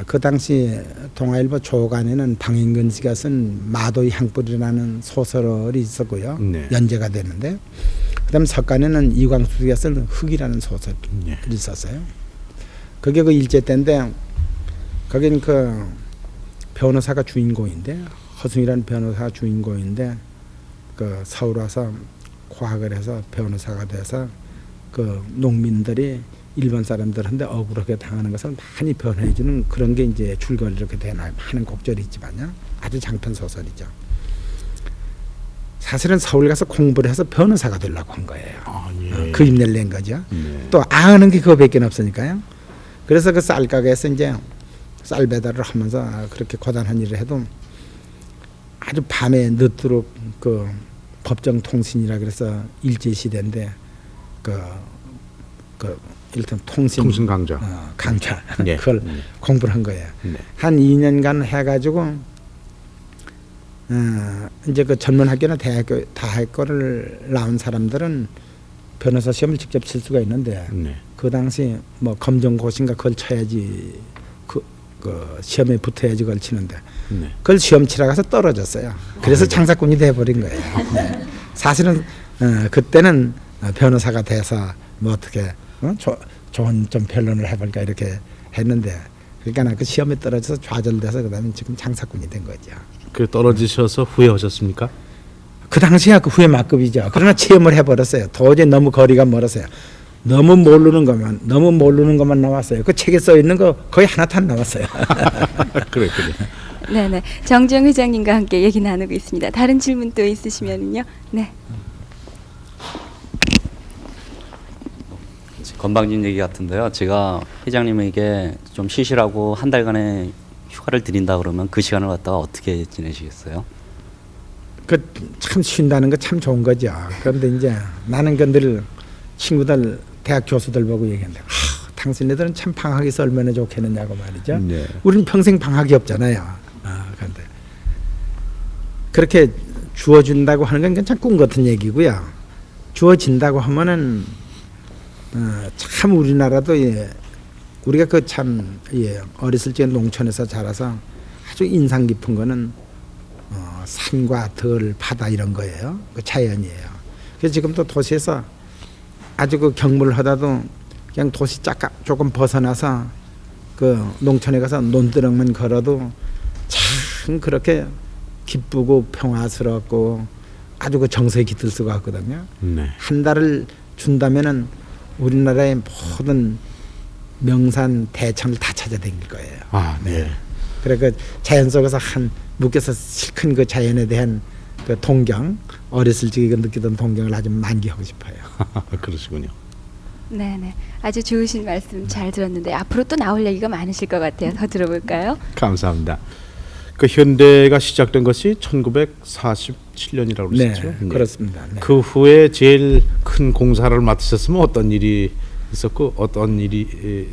그 당시 동아일보 조간에는 방인근 씨가 쓴 마도의 향불이라는 소설이 있었고요. 네. 연재가 됐는데 그다음 석간에는 이광수 씨가 쓴 흙이라는 소설이 네. 있었어요. 그게 그 일제 때인데 거긴 그 변호사가 주인공인데 허승이라는 변호사가 주인공인데 그 서울 와서 고학을 해서 변호사가 돼서 그 농민들이 일본 사람들한테 억울하게 당하는 것을 많이 변해주는 그런 게 이제 줄거리 이렇게 되나 하는 곡절이 있지만요. 아주 장편 소설이죠. 사실은 서울 가서 공부를 해서 변호사가 되려고 한 거예요. 아, 예. 그 힘내를 낸 거죠. 네. 또 아는 게 그거밖에 없으니까요. 그래서 그 쌀가게에서 이제 쌀 배달을 하면서 그렇게 고단한 일을 해도 아주 밤에 늦도록 그 법정 통신이라 그래서 일제 시대인데 그 일단 통신 강좌. 강좌 네. 그걸 공부를 한 거예요. 네. 한 2년간 해가지고 이제 그 전문 학교나 대학교 다학교를 나온 사람들은 변호사 시험을 직접 칠 수가 있는데 네. 그 당시 뭐 검정고시인가 그걸 쳐야지 그 시험에 붙어야지 그걸 치는데 네. 그걸 시험 치러 가서 떨어졌어요. 그래서 장사꾼이 돼버린 거예요. 네. 사실은 그때는 변호사가 돼서 뭐 어떻게 좋은 좀 변론을 해볼까 이렇게 했는데 그러니까 그 시험에 떨어져서 좌절돼서 그다음에 지금 장사꾼이 된 거죠. 그 떨어지셔서 후회하셨습니까? 그 당시야 그 후회 막급이죠. 그러나 체험을 해버렸어요. 도저히 너무 거리가 멀었어요. 너무 모르는 것만 나왔어요. 그 책에 써 있는 거 거의 하나도 안 나왔어요. 그래. 네네. 정지영 회장님과 함께 얘기 나누고 있습니다. 다른 질문 또 있으시면은요. 네. 건방진 얘기 같은데요. 제가 회장님에게 좀 쉬시라고 한 달간의 휴가를 드린다 그러면 그 시간을 갖다가 어떻게 지내시겠어요? 그 참 쉰다는 거 참 좋은 거죠. 그런데 이제 나는 늘 친구들 대학 교수들 보고 얘기하는데 당신네들은 참 방학이 있어 얼마나 좋겠느냐고 말이죠. 네. 우리는 평생 방학이 없잖아요. 그런데 그렇게 주어준다고 하는 건 참 꿈 같은 얘기고요. 주어진다고 하면은 참 우리나라도 우리가 그 참 어렸을 적 농촌에서 자라서 아주 인상 깊은 거는 산과 들, 바다 이런 거예요. 그 자연이에요. 그래서 지금도 도시에서 아주 그 경물을 하다도 그냥 도시 조금 벗어나서 그 농촌에 가서 논두렁만 걸어도 참 그렇게 기쁘고 평화스럽고 아주 그 정서에 깃들 수가 없거든요. 네. 한 달을 준다면은 우리나라의 모든 명산 대천을 다 찾아다닐 거예요. 아, 네. 그래 그 자연 속에서 묶여서 실큰 그 자연에 대한 그 동경, 어렸을 적에 느끼던 동경을 아주 만기하고 싶어요. 그러시군요. 네네. 아주 좋으신 말씀 잘 들었는데 앞으로 또 나올 얘기가 많으실 것 같아요. 더 들어볼까요? 감사합니다. 그 현대가 시작된 것이 1947년이라고 네, 그러셨죠? 그렇습니다. 네. 그 후에 제일 큰 공사를 맡으셨으면 어떤 일이 있었고 어떤 일이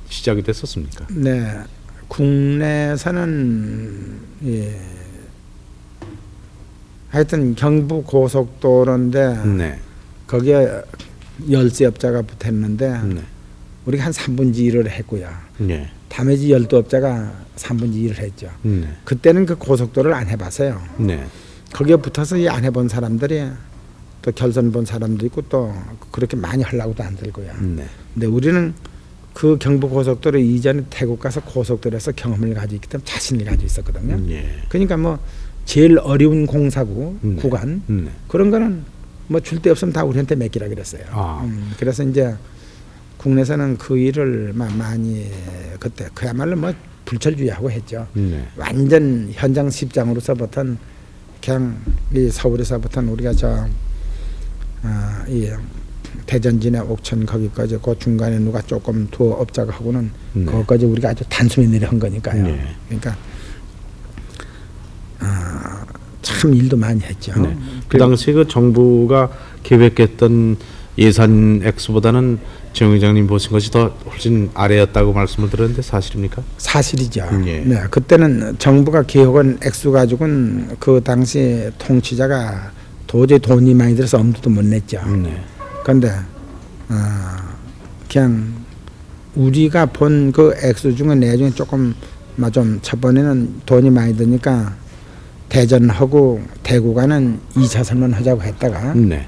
시작이 됐었습니까? 네, 국내에서는 하여튼 경부 고속도로인데 네. 거기에 열쇠업자가 붙었는데 네. 우리가 한 3분의 1을 했고요. 네. 나머지 12업자가 3분의 1을 했죠. 네. 그때는 그 고속도로를 안 해봤어요. 네. 거기에 붙어서 이 안 해본 사람들이 또 결선 본 사람도 있고 또 그렇게 많이 하려고도 안 들고요. 네. 근데 우리는 그 경부 고속도로 이전에 태국 가서 고속도로에서 경험을 가지고 있기 때문에 자신을 가지고 있었거든요. 예. 그러니까 뭐 제일 어려운 공사구 네. 구간 네. 그런 거는 뭐 줄 데 없으면 다 우리한테 맡기라 그랬어요. 아. 그래서 이제 국내에서는 그 일을 많이 그때 그야말로 뭐 불철주의하고 했죠. 네. 완전 현장 십장으로서부터는 그냥 이 서울에서부터는 우리가 이 대전진에 옥천 거기까지 그 중간에 누가 조금 더 업자가 하고는 네. 거기까지 우리가 아주 단숨에 내려한 거니까요. 네. 그러니까 참 일도 많이 했죠. 네. 그 당시 그 정부가 계획했던 예산 액수보다는 정 회장님 보신 것이 더 훨씬 아래였다고 말씀을 들었는데 사실입니까? 사실이죠. 예. 네, 그때는 정부가 개혁한 액수 가지고는 그 당시 통치자가 도저히 돈이 많이 들어서 엄두도 못 냈죠. 네. 그런데 그냥 우리가 본 그 액수 중에 내중에 조금 좀 첫 번에는 돈이 많이 드니까 대전하고 대구 가는 2차선만 하자고 했다가 네.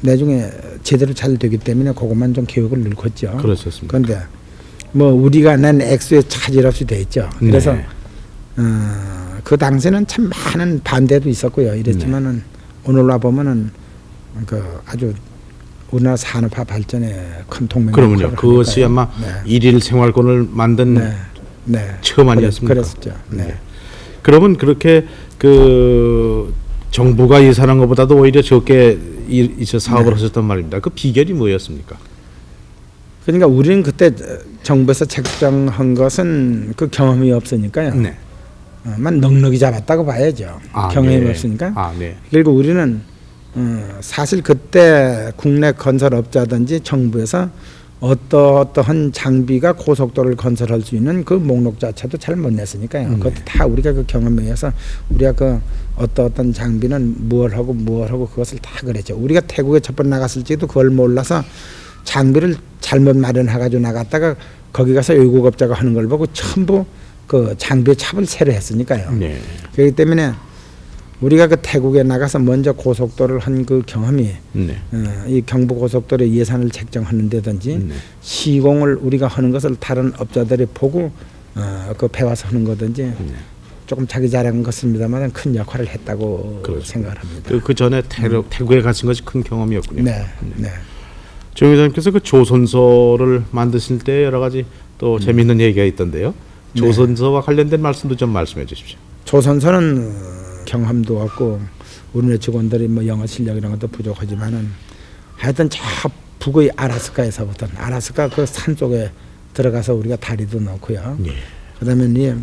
나중에 제대로 잘 되기 때문에 그것만 좀 계획을 늘렸죠. 그렇습니다. 그런데 뭐 우리가 낸 액수에 차질 없이 돼 있죠. 그래서 네. 그 당시에는 참 많은 반대도 있었고요. 이랬지만은 오늘 와 보면은 그 아주 우리나라 산업화 발전에 큰 동맹. 그러면요. 그것이 아마 일일 생활권을 만든 네. 처음 아니었습니까? 그랬었죠. 네. 그러면 그렇게 그 정부가 예산한 것보다도 오히려 적게 사업을 하셨단 말입니다. 그 비결이 뭐였습니까? 그러니까 우리는 그때 정부에서 책정한 것은 그 경험이 없으니까요. 네. 만 넉넉히 잡았다고 봐야죠. 경험이 네. 없으니까. 아, 네. 그리고 우리는 사실 그때 국내 건설업자든지 정부에서 어떠한 장비가 고속도로를 건설할 수 있는 그 목록 자체도 잘 못 냈으니까요. 그것도 다 우리가 그 경험에 의해서 우리가 그 어떤 장비는 뭘 하고 그것을 다 그랬죠. 우리가 태국에 첫 번 나갔을지도 그걸 몰라서 장비를 잘못 마련해가지고 나갔다가 거기 가서 외국업자가 하는 걸 보고 전부 그 장비의 찹을 새로 했으니까요. 네. 그렇기 때문에 우리가 그 태국에 나가서 먼저 고속도로를 한 그 경험이 네. 이 경부 고속도로 예산을 책정하는 데든지 시공을 우리가 하는 것을 다른 업자들이 보고 그 배워서 하는 거든지 조금 자기 자랑한 것입니다만 큰 역할을 했다고 생각을 합니다. 그 전에 태국에 가신 것이 큰 경험이었군요. 네, 네. 정 회장님께서 그 조선소를 만드실 때 여러 가지 또 재미있는 얘기가 있던데요. 조선소와 관련된 말씀도 좀 말씀해 주십시오. 조선소는 경험도 없고 우리네 직원들이 뭐 영어 실력 이런 것도 부족하지만은 하여튼 저 북의 아라스카에서부터 아라스카 그 산 속에 들어가서 우리가 다리도 넣고요. 예. 그다음에 이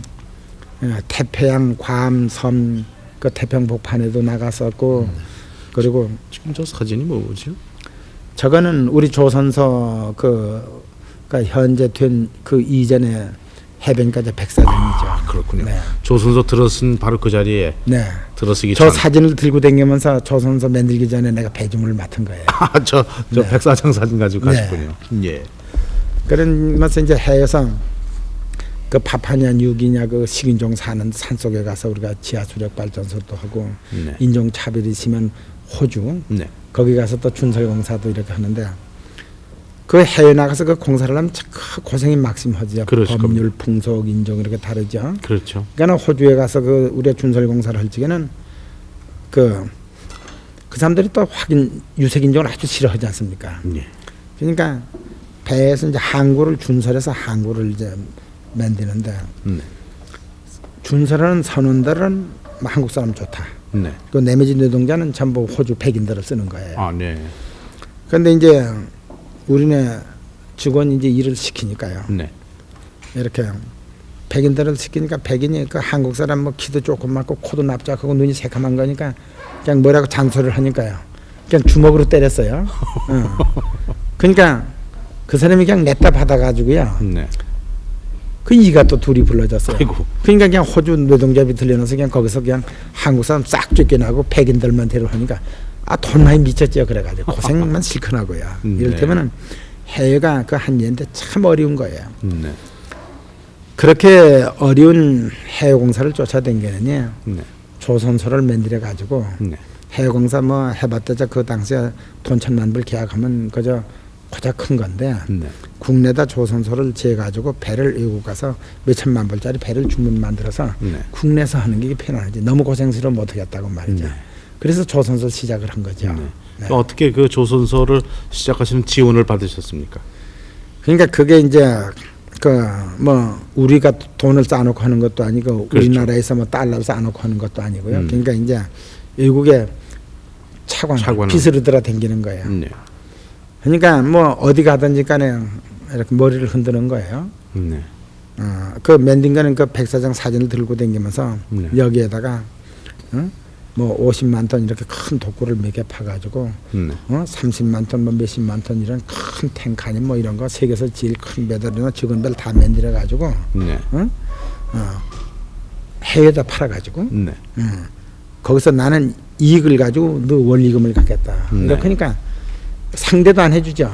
태평양 괌 섬 그 태평복판에도 나갔었고 그리고 지금 저 사진이 뭐죠? 저거는 우리 조선소 그러니까 현재 된 그 이전에 해변가자 백사장이죠. 그렇군요. 네. 조선소 들어선 바로 그 자리에 네. 들어서기 저 전. 사진을 들고 다니면서 조선소 만들기 전에 내가 배주물을 맡은 거예요. 저 네. 백사장 사진 가지고 네. 가셨군요. 예. 그러면서 이제 해에서 그 파파냐 뉴기냐 그 식인종 사는 산 속에 가서 우리가 지하수력 발전소도 하고 네. 인종 차별이 심한 호주 네. 거기 가서 또 준설 공사도 이렇게 하는데 그 해외 나가서 그 공사를 하면 참 고생이 막심하죠. 그렇죠. 법률, 풍속, 인종 이렇게 다르죠. 그렇죠. 그러니까 호주에 가서 그 우리가 준설 공사를 할 적에는 그 사람들이 또 확인 유색 인종을 아주 싫어하지 않습니까? 예. 그러니까 배에서 이제 항구를 준설해서 항구를 이제 만드는데 네. 준설하는 선원들은 뭐 한국 사람 좋다. 네. 그 내매진 노동자는 전부 호주 백인들을 쓰는 거예요. 아, 네. 그런데 이제 우리네 직원이 이제 일을 시키니까요. 네. 이렇게 백인들을 시키니까 백인이 그 한국 사람 뭐 키도 조그맣고 코도 납작하고 눈이 새카만 거니까 그냥 뭐라고 잔소리를 하니까요. 그냥 주먹으로 때렸어요. 그러니까 그 사람이 그냥 냈다 받아가지고요. 네. 그 이가 또 둘이 불러졌어요. 아이고. 그러니까 그냥 호주 노동자비 들려놔서 그냥 거기서 그냥 한국 사람 싹 쫓겨나고 백인들만 데려오니까 돈 많이 미쳤죠. 그래가지고 고생만 실컷 하고요. 네. 이를테면은 해외가 그 한 년인데 참 어려운 거예요. 네. 그렇게 어려운 해외 공사를 쫓아다니느니 네. 조선소를 만들어 가지고 네. 해외 공사 뭐 해봤자 그 당시에 돈 1,000만 불 계약하면 그저 고작 큰 건데 네. 국내다 조선소를 재 가지고 배를 외국 가서 몇 천만 불짜리 배를 주문 만들어서 네. 국내에서 하는 게 편하지 너무 고생스러우면 못하겠다고 말이죠. 네. 그래서 조선소 시작을 한 거죠. 네. 네. 어떻게 그 조선소를 시작하시는 지원을 받으셨습니까? 그러니까 그게 이제 그 뭐 우리가 돈을 쌓아놓고 하는 것도 아니고 그렇죠. 우리나라에서 뭐 달러를 쌓아놓고 하는 것도 아니고요. 그러니까 이제 외국에 차관 빚으로 들어 댕기는 거예요. 네. 그러니까 뭐 어디 가든지 간에 이렇게 머리를 흔드는 거예요. 네. 그 만든 거는 그 백사장 사진을 들고 다니면서 네. 여기에다가 뭐 50만 톤 이렇게 큰 독구를 몇 개 파가지고 네. 30만 톤, 뭐 몇십만 톤 이런 큰 탱크 아니 뭐 이런 거 세계에서 제일 큰 배들이나 직원별 다 만들어 가지고 네. 해외에다 팔아가지고 네. 거기서 나는 이익을 가지고 너 원리금을 갖겠다. 네. 그러니까 상대도 안 해주죠.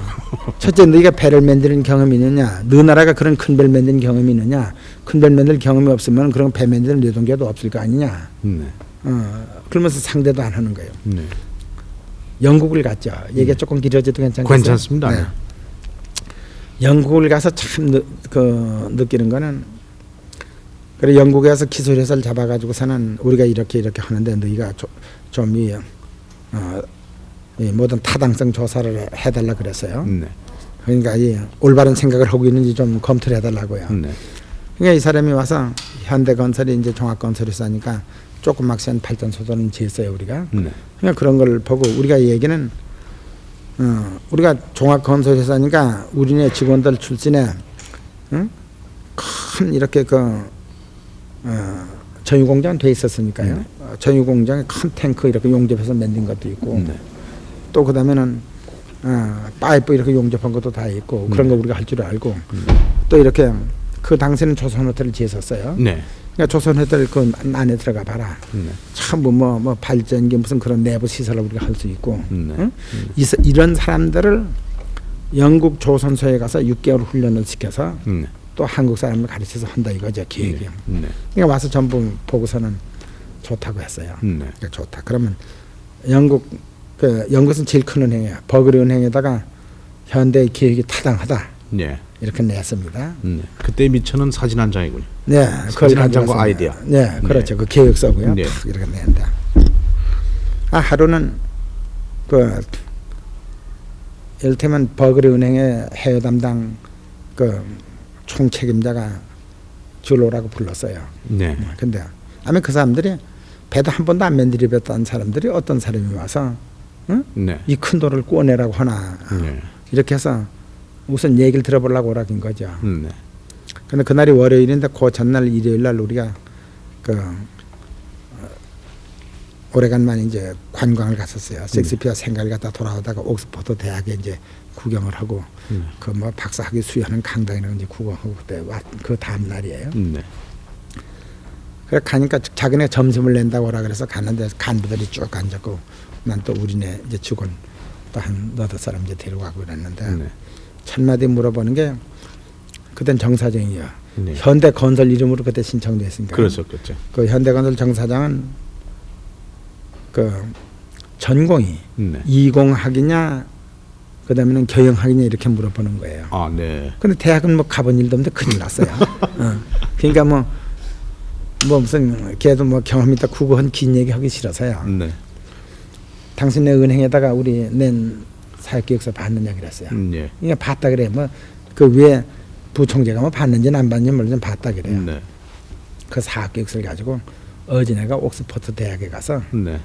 첫째 너희가 배를 만드는 경험이 있느냐, 너 나라가 그런 큰 배를 만드는 경험이 있느냐, 큰 배를 만들 경험이 없으면 그런 배 만드는 노동자도 없을 거 아니냐. 네. 그러면서 상대도 안 하는 거예요. 네. 영국을 갔죠. 얘기가 조금 길어져도 괜찮겠어요? 괜찮습니다. 네. 영국을 가서 참 느끼는 거는 그래 영국에 가서 기술회사를 잡아가지고서는 우리가 이렇게 하는데 너희가 좀 이 모든 타당성 조사를 해달라 그랬어요. 네. 그러니까 이 올바른 생각을 하고 있는지 좀 검토를 해달라고요. 네. 그러니까 이 사람이 와서 현대건설이 이제 종합건설회사니까 조그맣게 발전소들은 지었어요 우리가. 네. 그러니까 그런 걸 보고 우리가 얘기는 우리가 종합건설회사니까 우리네 직원들 출신에 큰 이렇게 정유공장 돼 있었으니까요. 정유공장에 큰 탱크 이렇게 용접해서 만든 것도 있고 네. 또 그다음에는 파이프 이렇게 용접한 것도 다 있고 그런 거 우리가 할 줄 알고 또 이렇게 그 당시에는 조선호텔을 지었었어요. 네. 그러니까 조선호텔 그 안에 들어가 봐라. 네. 전부 뭐 발전기 무슨 그런 내부 시설을 우리가 할 수 있고 네. 응? 이런 사람들을 영국 조선소에 가서 6개월 훈련을 시켜서 네. 또 한국 사람을 가르쳐서 한다 이거죠 계획이. 네. 그러니까 와서 전부 보고서는 좋다고 했어요. 네. 그러니까 좋다. 그러면 영국은 제일 큰 은행이야. 버그리 은행에다가 현대 계획이 타당하다 네. 이렇게 냈습니다. 네. 그때 미천은 사진 한 장이군요. 네, 사진 한 장과 아이디어. 네, 그렇죠. 그 계획서고요. 네. 탁 이렇게 낸다. 하루는 이를테면 버그리 은행의 해외 담당 총책임자가 줄오라고 불렀어요. 네. 근데 아마 그 사람들이 배도 한 번도 안 만들어봤던 사람들이 어떤 사람이 와서 네. 이 큰 돈을 꿔내라고 하나 네. 이렇게 해서 우선 얘기를 들어보려고 오라긴 거죠. 네. 근데 그날이 월요일인데 그 전날 일요일 날 우리가 오래간만에 이제 관광을 갔었어요. 섹스피어 생가를 갔다 돌아오다가 옥스퍼드 대학에 이제 구경을 하고 그 뭐 박사학위 수여하는 강당이나 이제 구경하고 그때 그 다음 날이에요. 네. 그래 가니까 자기네 점심을 낸다고 오라 그래서 갔는데 간부들이 쭉 앉았고 난 또 우리네 이제 직원 또 한 너댓 사람 이제 데려가고 그랬는데 네. 첫 마디 물어보는 게 그땐 정사장이요. 네. 현대건설 이름으로 그때 신청됐으니까. 그렇죠. 그 현대건설 정사장은 그 전공이 네. 이공학이냐 그다음에는 교양학이냐 이렇게 물어보는 거예요. 아, 네. 근데 대학은 뭐 가본 일도 없는데 큰일 났어요. 그러니까 뭐 무슨 걔도 뭐 경험 있다 구구한 긴 얘기 하기 싫어서요. 네. 당신네 은행에다가 우리 낸 사회계획서 봤느냐 그랬어요. 예. 그러니까 봤다 그래. 뭐 그 위에 부총재가 뭐 봤는지는 안 봤는지 모르지만 봤다 그래요. 네. 그 사학계획서를 가지고 어제 내가 옥스퍼드 대학에 가서 네.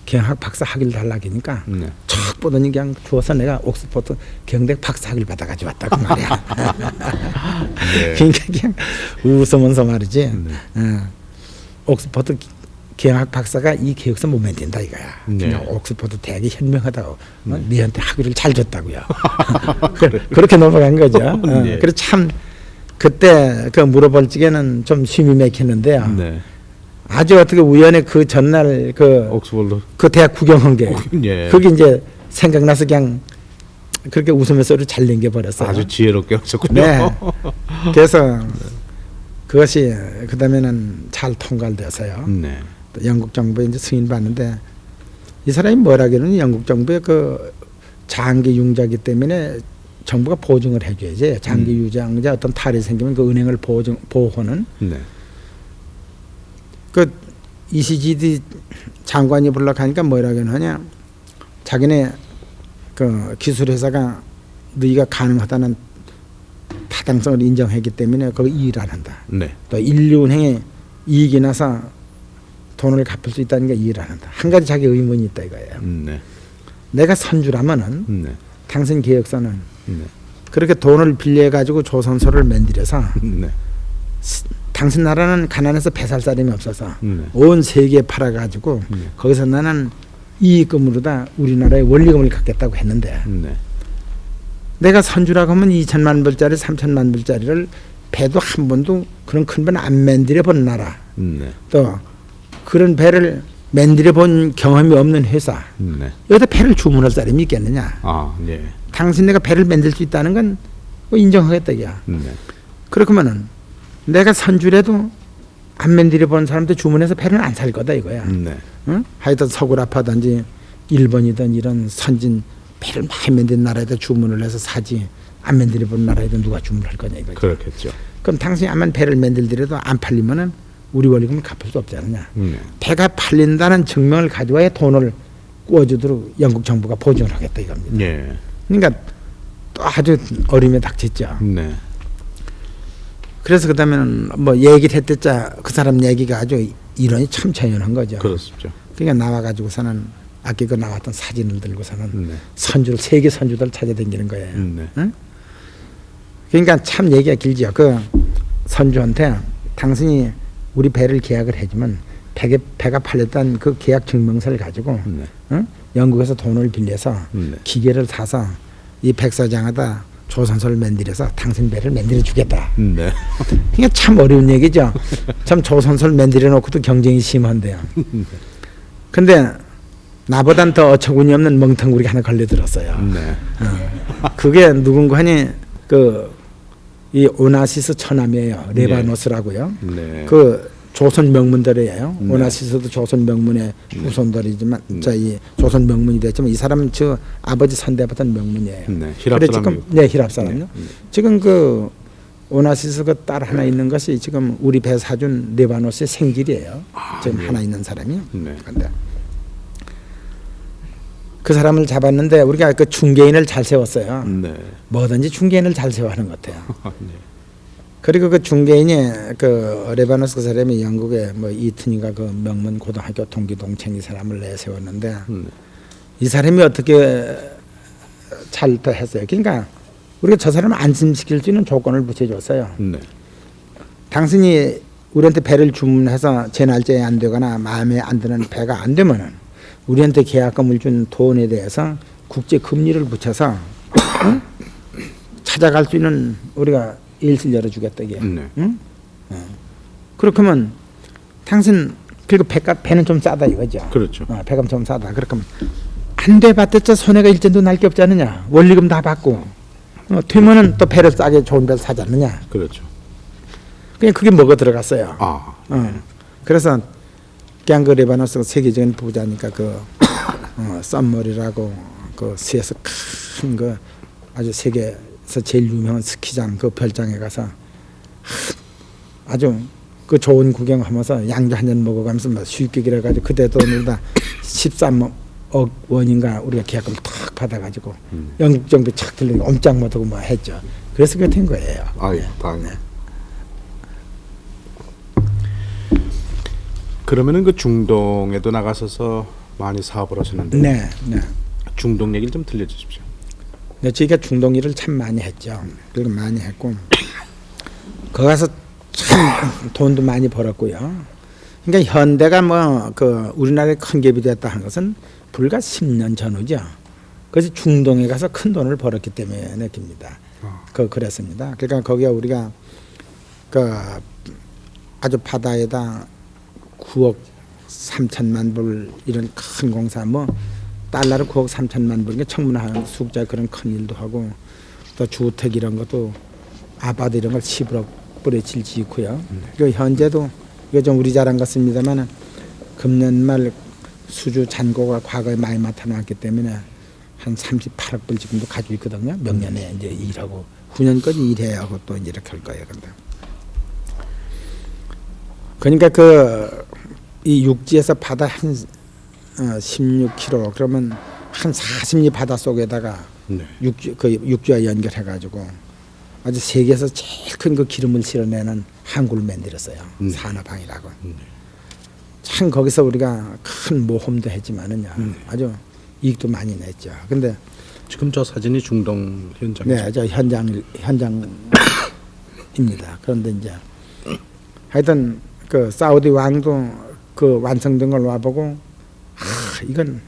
경학 박사 학위를 달라기니까 네. 척 보더니 그냥 주어서 내가 옥스퍼드 경대 박사 학위를 받아가지고 왔다고 말이야. 네. 그러니까 그냥 웃으면서 말이지. 네. 옥스퍼드 경학 박사가 이 계획서 못 만든다 이거야. 네. 그러니까 옥스퍼드 대학이 현명하다고 니한테 학위를 잘 줬다고요. 그렇게 넘어간 거죠. 네. 그래서 참 그때 그 물어볼 적에는 좀 심이 막히는데요. 네. 아주 어떻게 우연히 그 전날 옥스퍼드. 그 대학 구경한 게 예. 그게 이제 생각나서 그냥 그렇게 웃으면서 잘 넘겨 버렸어요. 아주 지혜롭게 하셨군요. 네. 그래서 그것이 그다음에는 잘 통과돼서요. 네. 또 영국 정부에 이제 승인 받는데 이 사람이 뭐라기는 영국 정부의 그 장기 융자기 때문에 정부가 보증을 해줘야지. 장기 유장자 어떤 탈이 생기면 그 은행을 보호하는 네. 그 ECGD 장관이 불러가니까 뭐라고 하냐. 자기네 그 기술회사가 너희가 가능하다는 타당성을 인정했기 때문에 거기 일을 안 한다. 네. 또 인류은행에 이익이 나서 돈을 갚을 수 있다는 게 이해를 안 한다. 한 가지 자기 의문이 있다 이거예요. 네. 내가 선주라면은 네. 당신 계획서는 네. 그렇게 돈을 빌려 가지고 조선소를 만들어서 네. 당신 나라는 가난해서 배살 사람이 없어서 네. 온 세계에 팔아 가지고 거기서 나는 이익금으로다 우리나라의 원리금을 갖겠다고 했는데 네. 내가 선주라고 하면 2천만 불짜리 3천만 불짜리를 배도 한 번도 그런 큰 배는 안 만들어 본 나라 네. 또 그런 배를 만들어 본 경험이 없는 회사 네. 여기다 배를 주문할 사람이 있겠느냐. 아, 예. 당신 내가 배를 만들 수 있다는 건 뭐 인정하겠다 이야. 네. 그렇구면은 내가 선주라도 안 만들어 본 사람한테 주문해서 배를 안 살 거다 이거야. 네. 응? 하여튼 서구라파든지 일본이든 이런 선진 배를 많이 만든 나라에다 주문을 해서 사지 안 만들어 본 나라에다 누가 주문할 거냐 이거죠. 그렇겠죠. 그럼 당신이 아만 배를 만들더라도 안 팔리면은 우리 원리금을 갚을 수 없지 않느냐. 네. 배가 팔린다는 증명을 가져와야 돈을 구워주도록 영국 정부가 보증을 하겠다 이겁니다. 예. 그러니까 또 아주 어림에 닥쳤죠. 네. 그래서 그다음에는 뭐 얘기를 했댔자 그 사람 얘기가 아주 이론이 참 처연한 거죠. 그렇습죠. 그러니까 나와가지고서는 아까 그 나왔던 사진을 들고서는 네. 선주를 세계 선주들 찾아다니는 거예요. 네. 응? 그러니까 참 얘기가 길죠. 그 선주한테 당신이 우리 배를 계약을 해주면 배가 팔렸다는 그 계약 증명서를 가지고 네. 응? 영국에서 돈을 빌려서 네. 기계를 사서 이 백사장에다 조선소를 만들어서 당신 배를 만들어 주겠다. 네. 이게 참 어려운 얘기죠. 참 조선소를 만들어 놓고도 경쟁이 심한데요. 근데 나보단 더 어처구니 없는 멍텅구리가 하나 걸려들었어요. 네. 그게 누군가 하니 이 오나시스 처남이에요. 레바노스라고요. 네. 그 조선 명문들이에요. 네. 오나시스도 조선 명문의 후손들이지만 이 조선 명문이 됐지만 이 사람은 저 아버지 선대받은 명문이에요. 네. 히랍 그래 지금 사람이고. 네 히랍 사람요. 네. 지금 그 오나시스 그 딸 하나 있는 것이 지금 우리 배 사준 레바노스의 생질이에요. 지금 네. 하나 있는 사람이요. 네. 근데 그 사람을 잡았는데 우리가 그 중개인을 잘 세웠어요. 네. 뭐든지 중개인을 잘 세워하는 것 같아요. 네. 그리고 그 중개인이 그 레바노스 그 사람이 영국에 뭐 이튼이가 그 명문 고등학교 동기 동창 이 사람을 내세웠는데 이 사람이 어떻게 잘 더 했어요. 그러니까 우리가 저 사람을 안심시킬 수 있는 조건을 붙여줬어요. 네. 당신이 우리한테 배를 주문해서 제 날짜에 안 되거나 마음에 안 드는 배가 안 되면은 우리한테 계약금을 준 돈에 대해서 국제 금리를 붙여서 응? 찾아갈 수 있는 우리가 일실 열어주겠다 이게. 네. 응? 그렇다면 당신 그리고 배는 좀 싸다 이거죠. 그렇죠. 배가 좀 싸다. 그렇다면 안 돼 봤댔자 손해가 일전도 날 게 없지 않느냐. 원리금 다 받고 되면은 또 배를 싸게 좋은 배를 사지 않느냐. 그렇죠. 그냥 그게 먹어 들어갔어요. 아. 그래서 그냥 그 레바노스가 세계적인 부자니까 그 썸머리라고 그 시에서 큰 그 아주 세계에서 제일 유명한 스키장 그 별장에 가서 아주 그 좋은 구경하면서 양주 한 잔 먹어가면서 막 수익객이라 가지고 그때 돈으로 다 13억 원인가 우리가 계약금을 탁 받아가지고 영국 정부 착 들리고 옴짝 못하고 뭐 했죠. 그래서 그게 된 거예요. 아유, 다행이네. 그러면은 그 중동에도 나가서서 많이 사업을 하셨는데 네, 네. 중동 얘기를 좀 들려주십시오. 네, 저희가 중동 일을 참 많이 했죠. 그리고 많이 했고 거기 가서 참 돈도 많이 벌었고요. 그러니까 현대가 뭐 그 우리나라에 큰 갭이 됐다 하는 것은 불과 10년 전후죠. 그래서 중동에 가서 큰 돈을 벌었기 때문에 느낍니다. 그랬습니다. 그러니까 거기가 우리가 그 아주 바다에다 9억 3천만 불 이런 큰 공사 뭐 달러로 9억 3천만 불, 청문회 숙자 그런 큰 일도 하고 또 주택 이런 것도 아파트 이런 걸 10억 불에 짓고요. 그리고 현재도 이거 좀 우리 자랑 같습니다만 금년 말 수주 잔고가 과거에 많이 나타났기 때문에 한 38억 불 지금도 가지고 있거든요. 몇 년에 이제 일하고 9년까지 일해야 하고 또 이제 이렇게 할 거예요. 그러니까 그 이 육지에서 바다 한 16km 그러면 한 40리 바다 속에다가 네. 육지와 연결해가지고 아주 세계에서 제일 큰 그 기름을 실어내는 항구를 만들었어요. 산업항이라고. 참 거기서 우리가 큰 모험도 했지만은요. 아주 이익도 많이 냈죠. 근데 지금 저 사진이 중동 현장이죠. 네, 저 현장입니다. 그런데 이제 하여튼 그 사우디 왕도 그 완성된 걸 와보고 이건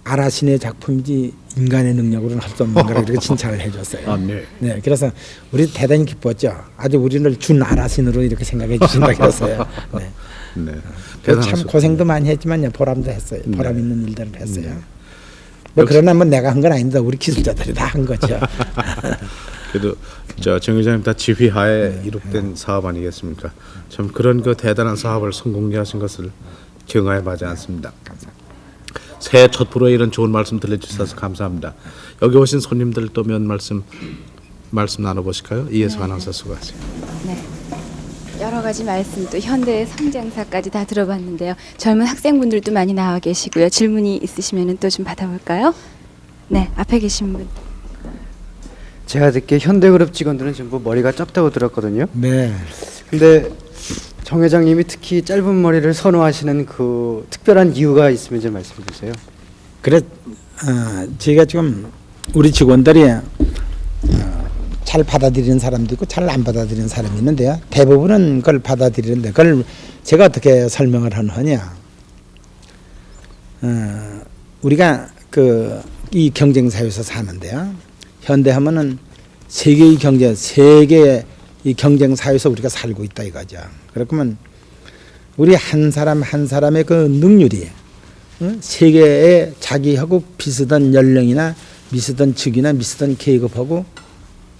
아라신의 작품이지 인간의 능력으로는 할 수 없는 거라 이렇게 칭찬을 해줬어요. 아, 네. 네, 그래서 우리 대단히 기뻤죠. 아주 우리를 준 아라신으로 이렇게 생각해 주신다 그랬어요. 네. 네. 참 고생도 많이 했지만 보람도 했어요. 보람 있는 일들을 했어요. 뭐 그러나 뭐 내가 한 건 아닙니다. 우리 기술자들이 다 한 거죠. 그래도 정 회장님 다 지휘하에 이룩된 사업 아니겠습니까? 참 그런 그 대단한 사업을 성공케 하신 것을 경하에 마지 않습니다. 새해 첫 프로에 이런 좋은 말씀 들려주셔서 감사합니다. 여기 오신 손님들 또 몇 말씀 나눠보실까요? 이혜석 아나운서 수고하세요. 네. 여러 가지 말씀 또 현대의 성장사까지 다 들어봤는데요. 젊은 학생분들도 많이 나와 계시고요. 질문이 있으시면 또 좀 받아볼까요? 네, 앞에 계신 분. 제가 듣기에 현대그룹 직원들은 전부 머리가 짧다고 들었거든요. 네. 근데 정 회장님이 특히 짧은 머리를 선호하시는 그 특별한 이유가 있으면 좀 말씀해 주세요. 그래, 저희가 지금 우리 직원들이 잘 받아들이는 사람도 있고 잘 안 받아들이는 사람이 있는데요. 대부분은 그걸 받아들이는데 그걸 제가 어떻게 설명을 하느냐. 우리가 이 경쟁 사회에서 사는데요. 현대하면은 세계의 이 경쟁 사회에서 우리가 살고 있다 이거죠. 그렇다면 우리 한 사람 한 사람의 그 능률이 세계에 자기하고 비슷한 연령이나 비슷한 직위나 비슷한 계급하고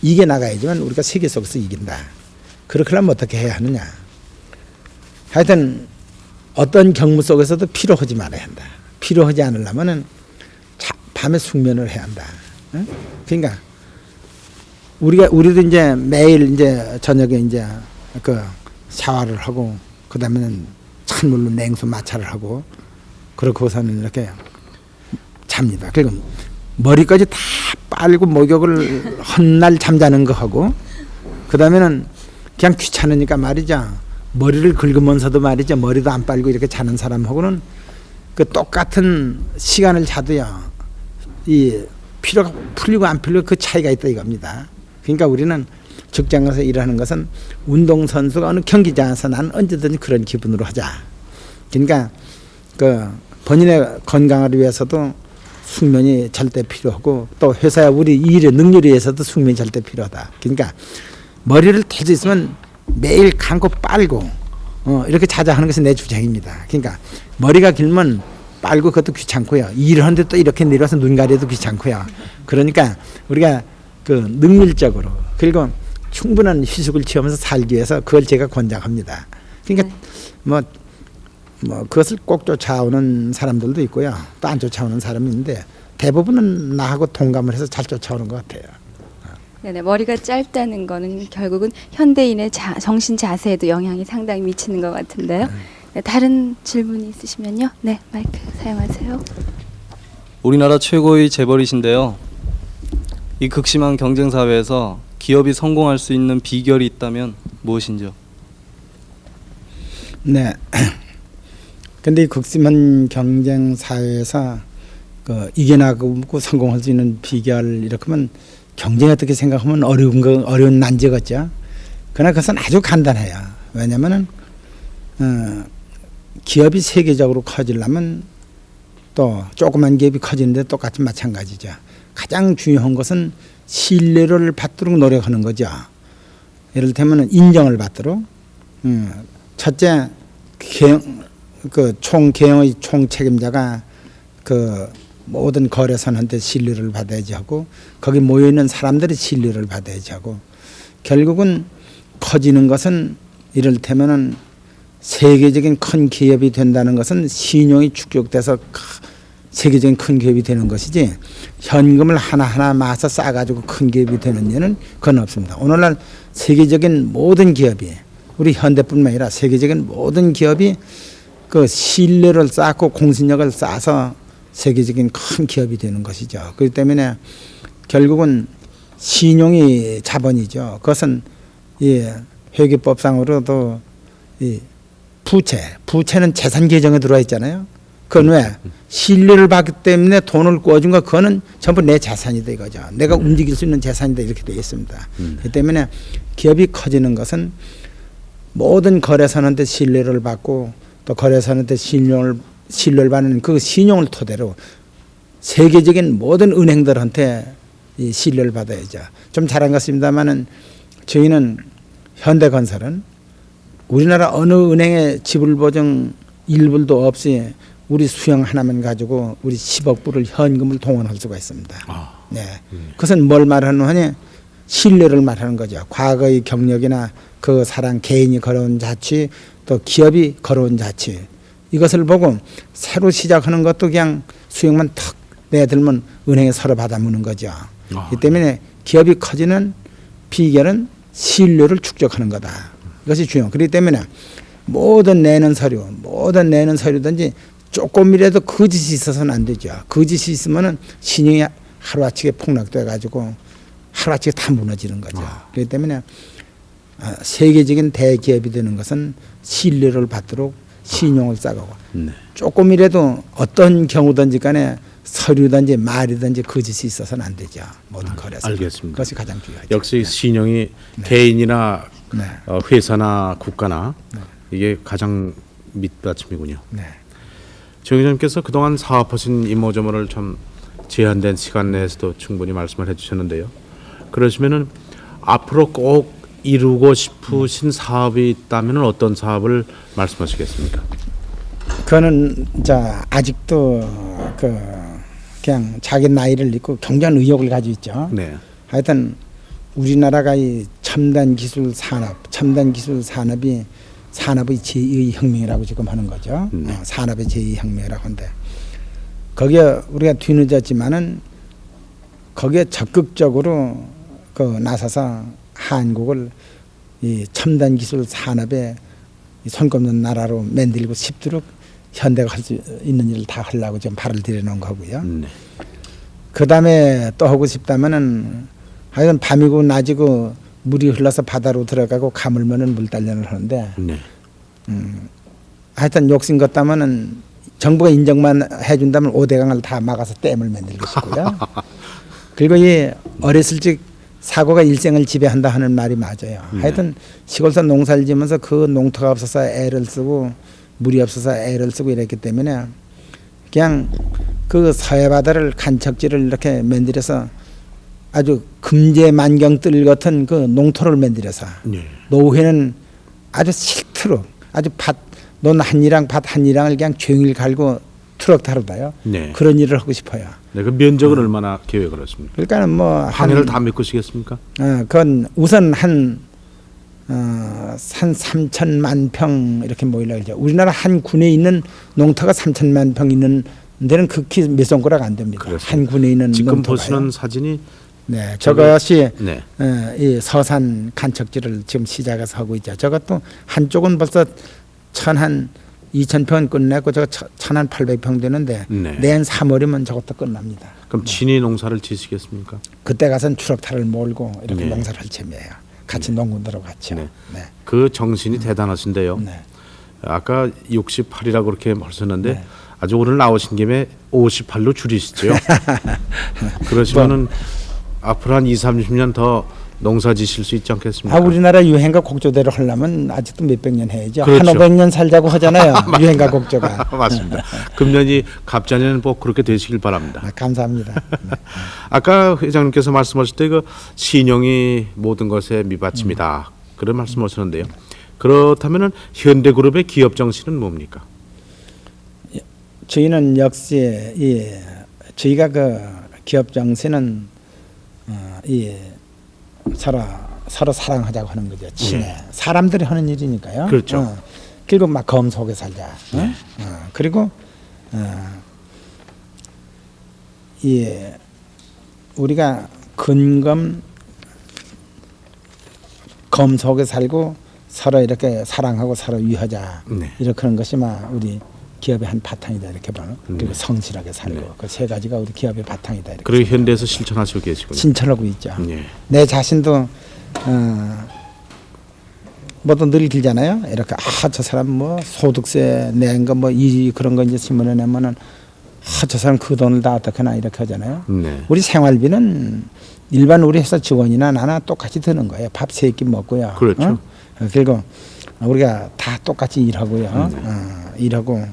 이겨 나가야지만 우리가 세계 속에서 이긴다. 그렇게 하려면 어떻게 해야 하느냐. 하여튼 어떤 경무 속에서도 필요하지 말아야 한다. 필요하지 않으려면은 밤에 숙면을 해야 한다. 그러니까 우리도 이제 매일 이제 저녁에 이제 그 샤워를 하고 그다음에는 찬물로 냉수 마찰을 하고 그러고서는 이렇게 잡니다. 그리고 머리까지 다 빨고 목욕을 헌날 잠자는 거 하고 그다음에는 그냥 귀찮으니까 말이죠. 머리를 긁으면서도 말이죠. 머리도 안 빨고 이렇게 자는 사람하고는 그 똑같은 시간을 자도요. 이 피로가 풀리고 안 풀리고 그 차이가 있다 이겁니다. 그러니까 우리는 직장에서 일하는 것은 운동선수가 어느 경기장에서 나는 언제든지 그런 기분으로 하자. 그러니까 그 본인의 건강을 위해서도 숙면이 절대 필요하고 또 회사에 우리 일의 능률에 의해서도 숙면이 절대 필요하다. 그러니까 머리를 댈 수 있으면 매일 감고 빨고 이렇게 자자 하는 것이 내 주장입니다. 그러니까 머리가 길면 빨고 그것도 귀찮고요. 일을 하는데 또 이렇게 내려와서 눈 가려도 귀찮고요. 그러니까 우리가 그 능률적으로 그리고 충분한 휴식을 취하면서 살기 위해서 그걸 제가 권장합니다. 그러니까 뭐 그것을 꼭 쫓아오는 사람들도 있고요. 또 안 쫓아오는 사람이 있는데 대부분은 나하고 동감을 해서 잘 쫓아오는 것 같아요. 네네, 머리가 짧다는 거는 결국은 현대인의 정신 자세에도 영향이 상당히 미치는 것 같은데요. 네, 다른 질문이 있으시면요. 네, 마이크 사용하세요. 우리나라 최고의 재벌이신데요. 이 극심한 경쟁 사회에서 기업이 성공할 수 있는 비결이 있다면 무엇인지요? 네. 근데 이 극심한 경쟁 사회에서 이겨나가고 성공할 수 있는 비결 이렇게 하면 경쟁 어떻게 생각하면 어려운 난제겠죠. 그러나 그것은 아주 간단해요. 왜냐하면은 기업이 세계적으로 커지려면 또 조그만 기업이 커지는데 똑같이 마찬가지죠. 가장 중요한 것은 신뢰를 받도록 노력하는 거죠. 예를 들면 인정을 받도록. 첫째, 총 경영의 총 책임자가 모든 거래선한테 신뢰를 받아야지 하고 거기 모여 있는 사람들이 신뢰를 받아야지 하고 결국은 커지는 것은 이를테면은 세계적인 큰 기업이 된다는 것은 신용이 축적돼서 세계적인 큰 기업이 되는 것이지 현금을 하나하나 모아서 싸가지고 큰 기업이 되는 일은 그건 없습니다. 오늘날 세계적인 모든 기업이 우리 현대뿐만 아니라 세계적인 모든 기업이 그 신뢰를 쌓고 공신력을 쌓아서 세계적인 큰 기업이 되는 것이죠. 그렇기 때문에 결국은 신용이 자본이죠. 그것은 이 회계법상으로도 이 부채는 재산 계정에 들어와 있잖아요. 그건 왜? 신뢰를 받기 때문에 돈을 꿔준 거 그거는 전부 내 재산이다 이거죠. 내가 움직일 수 있는 재산이다 이렇게 되어 있습니다. 그렇기 때문에 기업이 커지는 것은 모든 거래선한테 신뢰를 받고 또 거래선한테 신뢰를 받는 그 신용을 토대로 세계적인 모든 은행들한테 이 신뢰를 받아야죠. 좀 잘한 것 같습니다만은 저희는 현대건설은 우리나라 어느 은행에 지불보증 1불도 없이 우리 수형 하나만 가지고 우리 10억 불을 현금을 동원할 수가 있습니다. 네, 그것은 뭘 말하는 하니 신뢰를 말하는 거죠. 과거의 경력이나 그 사람 개인이 걸어온 자취 또 기업이 걸어온 자취 이것을 보고 새로 시작하는 것도 그냥 수익만 턱 내들면 은행에 서로 받아무는 거죠. 이 때문에 기업이 커지는 비결은 신뢰를 축적하는 거다. 이것이 중요해요. 그렇기 때문에 모든 내는 서류든지 조금이라도 거짓이 있어서는 안 되죠. 거짓이 있으면은 신용이 하루아침에 폭락돼 가지고 하루아침에 다 무너지는 거죠. 그렇기 때문에 세계적인 대기업이 되는 것은 신뢰를 받도록 신용을 쌓고 조금이라도 어떤 경우든지 간에 서류든지 말이든지 거짓이 있어서는 안 되죠. 모든 거래소. 알겠습니다. 그것이 가장 중요하죠. 역시 신용이 개인이나 네. 회사나 국가나 이게 가장 밑받침이군요. 네. 정 회장님께서 그동안 사업하신 이모저모를 좀 제한된 시간 내에서도 충분히 말씀을 해주셨는데요. 그러시면은 앞으로 꼭 이루고 싶으신 사업이 있다면 어떤 사업을 말씀하시겠습니까? 그거는 아직도 그냥 자기 나이를 잊고 경제한 의욕을 가지고 있죠. 네. 하여튼 우리나라가 이 첨단 기술 산업이 산업의 제2혁명이라고 지금 하는 거죠. 산업의 제2혁명이라고 하는데 거기에 우리가 뒤늦었지만은 거기에 적극적으로 나서서 한국을 이 첨단 기술 산업에 손꼽는 나라로 만들고 싶도록 현대가 할 수 있는 일을 다 하려고 지금 발을 들여놓은 거고요. 그 다음에 또 하고 싶다면은 하여튼 밤이고 낮이고 물이 흘러서 바다로 들어가고 가물면은 물단련을 하는데 하여튼 욕심 같다면은 정부가 인정만 해준다면 5대강을 다 막아서 댐을 만들고 싶고요. 그리고 이 어렸을 적 사고가 일생을 지배한다 하는 말이 맞아요. 하여튼 시골에서 농사를 지면서 그 농토가 없어서 애를 쓰고 물이 없어서 애를 쓰고 이랬기 때문에 그냥 그 서해바다를 간척지를 이렇게 만들어서 아주 금제만경 뜰 같은 그 농토를 만들어서 노후에는 아주 싫도록 아주 논 한이랑 밭 한이랑을 그냥 종일 갈고 트럭 다루다요. 네. 그런 일을 하고 싶어요. 네, 그 면적은 얼마나 계획을 했습니까? 그러니까는 뭐 한해를 다 메꾸시겠습니까? 그건 우선 한 3천만 평 이렇게 모이려고 그러죠. 우리나라 한 군에 있는 농토가 3천만 평 있는 데는 극히 몇 손가락 안 됩니다. 그렇습니다. 한 군에 있는 지금 농토가요. 보시는 사진이 네, 저것이 네. 이 서산 간척지를 지금 시작해서 하고 있죠. 저것도 한쪽은 벌써 2,000평 끝냈고 저거 1,800평 되는데 네. 내년 3월이면 저것도 끝납니다. 그럼 친히 농사를 지시겠습니까? 그때 가서는 추럭타를 몰고 이렇게 네. 농사를 할 참이에요. 같이 농군들하고 같이요. 네. 네. 그 정신이 대단하신데요. 네. 아까 68이라고 그렇게 말씀하셨는데 네. 아주 오늘 나오신 김에 58로 줄이시죠. 그러시면은 앞으로 한 20-30년 더 농사 지실 수 있지 않겠습니까? 아, 우리나라 유행가 곡조대로 하려면 아직도 몇백 년 해야죠. 그렇죠. 한 500년 살자고 하잖아요. 유행가 곡조가. 맞습니다. 금년이 갑자년 꼭 그렇게 되시길 바랍니다. 아, 감사합니다. 네. 아까 회장님께서 말씀하실 때 그 신용이 모든 것의 밑받침이다. 그런 말씀하셨는데요. 그렇다면은 현대그룹의 기업 정신은 뭡니까? 저희는 역시 저희가 그 기업 정신은 서로 사랑하자고 하는 거죠. 친해. 사람들이 하는 일이니까요. 그렇죠. 그리고 막 검속에 살자. 그리고 우리가 검속에 살고 서로 이렇게 사랑하고 서로 위하자. 네. 이렇게 하는 것이 막 우리 기업의 한 바탕이다 이렇게 보는. 그리고 성실하게 살고 네. 그 세 가지가 우리 기업의 바탕이다 이렇게. 그리고 현대에서 실천하시고 계시군요. 신천하고 있죠. 네. 내 자신도 뭐도 늘 길잖아요. 이렇게 저 사람 뭐 소득세 낸 거 뭐 이 그런 거 이제 신문에 내면은 저 사람 그 돈을 다 어떻게나 이렇게 하잖아요. 네. 우리 생활비는 일반 우리 회사 직원이나 나나 똑같이 드는 거예요. 밥 세 끼 먹고요. 그렇죠. 그리고 우리가 다 똑같이 일하고요. 일하고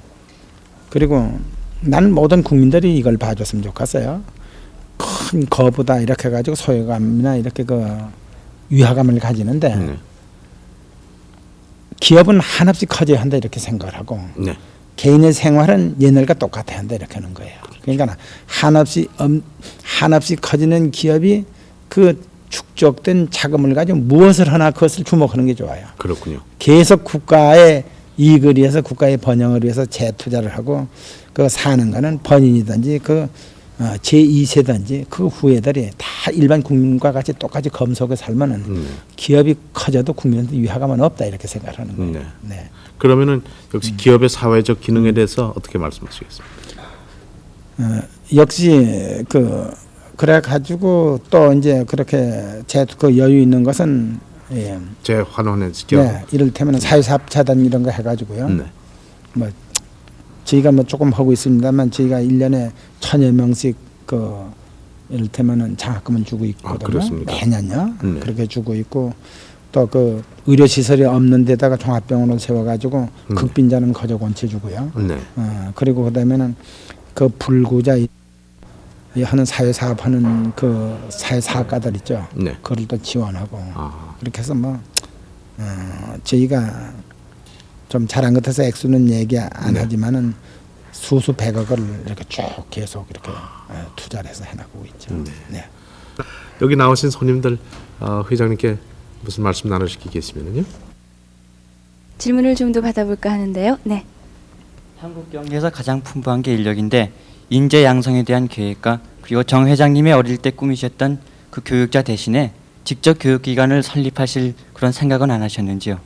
그리고 나는 모든 국민들이 이걸 봐줬으면 좋겠어요. 큰 거보다 이렇게 해가지고 소외감이나 이렇게 그 위화감을 가지는데 네. 기업은 한없이 커져야 한다 이렇게 생각을 하고 네. 개인의 생활은 옛날과 똑같아야 한다 이렇게 하는 거예요. 그러니까 한없이 커지는 기업이 그 축적된 자금을 가지고 무엇을 하나 그것을 주목하는 게 좋아요. 그렇군요. 계속 국가의 이익을 위해서 국가의 번영을 위해서 재투자를 하고 그 사는 거는 본인이든지 그 제2세든지 그 후예들이 다 일반 국민과 같이 똑같이 검속에 살면은 기업이 커져도 국민한테 위화감은 없다 이렇게 생각하는 거예요. 네. 네. 그러면은 역시 기업의 사회적 기능에 대해서 어떻게 말씀하시겠습니까? 역시 그래 가지고 또 이제 그렇게 그 여유 있는 것은 제 환원의 기업. 네, 이를테면 사회사업자단 이런 거 해가지고요. 네. 뭐 저희가 뭐 조금 하고 있습니다만 저희가 1년에 1,000여 명씩 이를테면은 장학금을 주고 있거든요. 그렇습니까? 매년요. 네. 그렇게 주고 있고 또 그 의료 시설이 없는 데다가 종합병원을 세워가지고 극빈자는 거저곤치 주고요. 네. 그리고 그다음에는 그 불구자 하는 사회사업하는 그 사회사업가들 있죠. 네. 그걸 또 지원하고 아. 그렇게 해서 뭐 저희가 좀 잘한 것 같아서 액수는 얘기 안 하지만은 수수 백억을 이렇게 쭉 계속 이렇게 투자를 해서 해나가고 있죠. 네. 여기 나오신 손님들 회장님께 무슨 말씀 나누시겠습니까요? 질문을 좀 더 받아볼까 하는데요. 네. 한국 경제에서 가장 풍부한 게 인력인데 인재 양성에 대한 계획과 그리고 정 회장님이 어릴 때 꾸미셨던 그 교육자 대신에 직접 교육기관을 설립하실 그런 생각은 안 하셨는지요?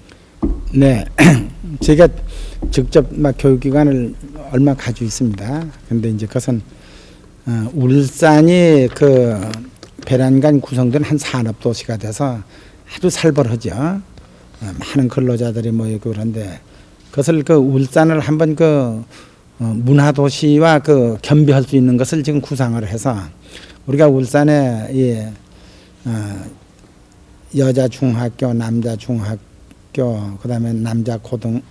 네, 제가 직접 막 교육기관을 얼마 가지고 있습니다. 근데 이제 그것은 울산이 그 배란간 구성된 한 산업도시가 돼서 아주 살벌하죠. 많은 근로자들이 모이고 그런데 그것을 그 울산을 한번 그 문화도시와 그 겸비할 수 있는 것을 지금 구상을 해서 우리가 울산에 여자 중학교, 남자 중학교, 그다음에 남자 고등학교,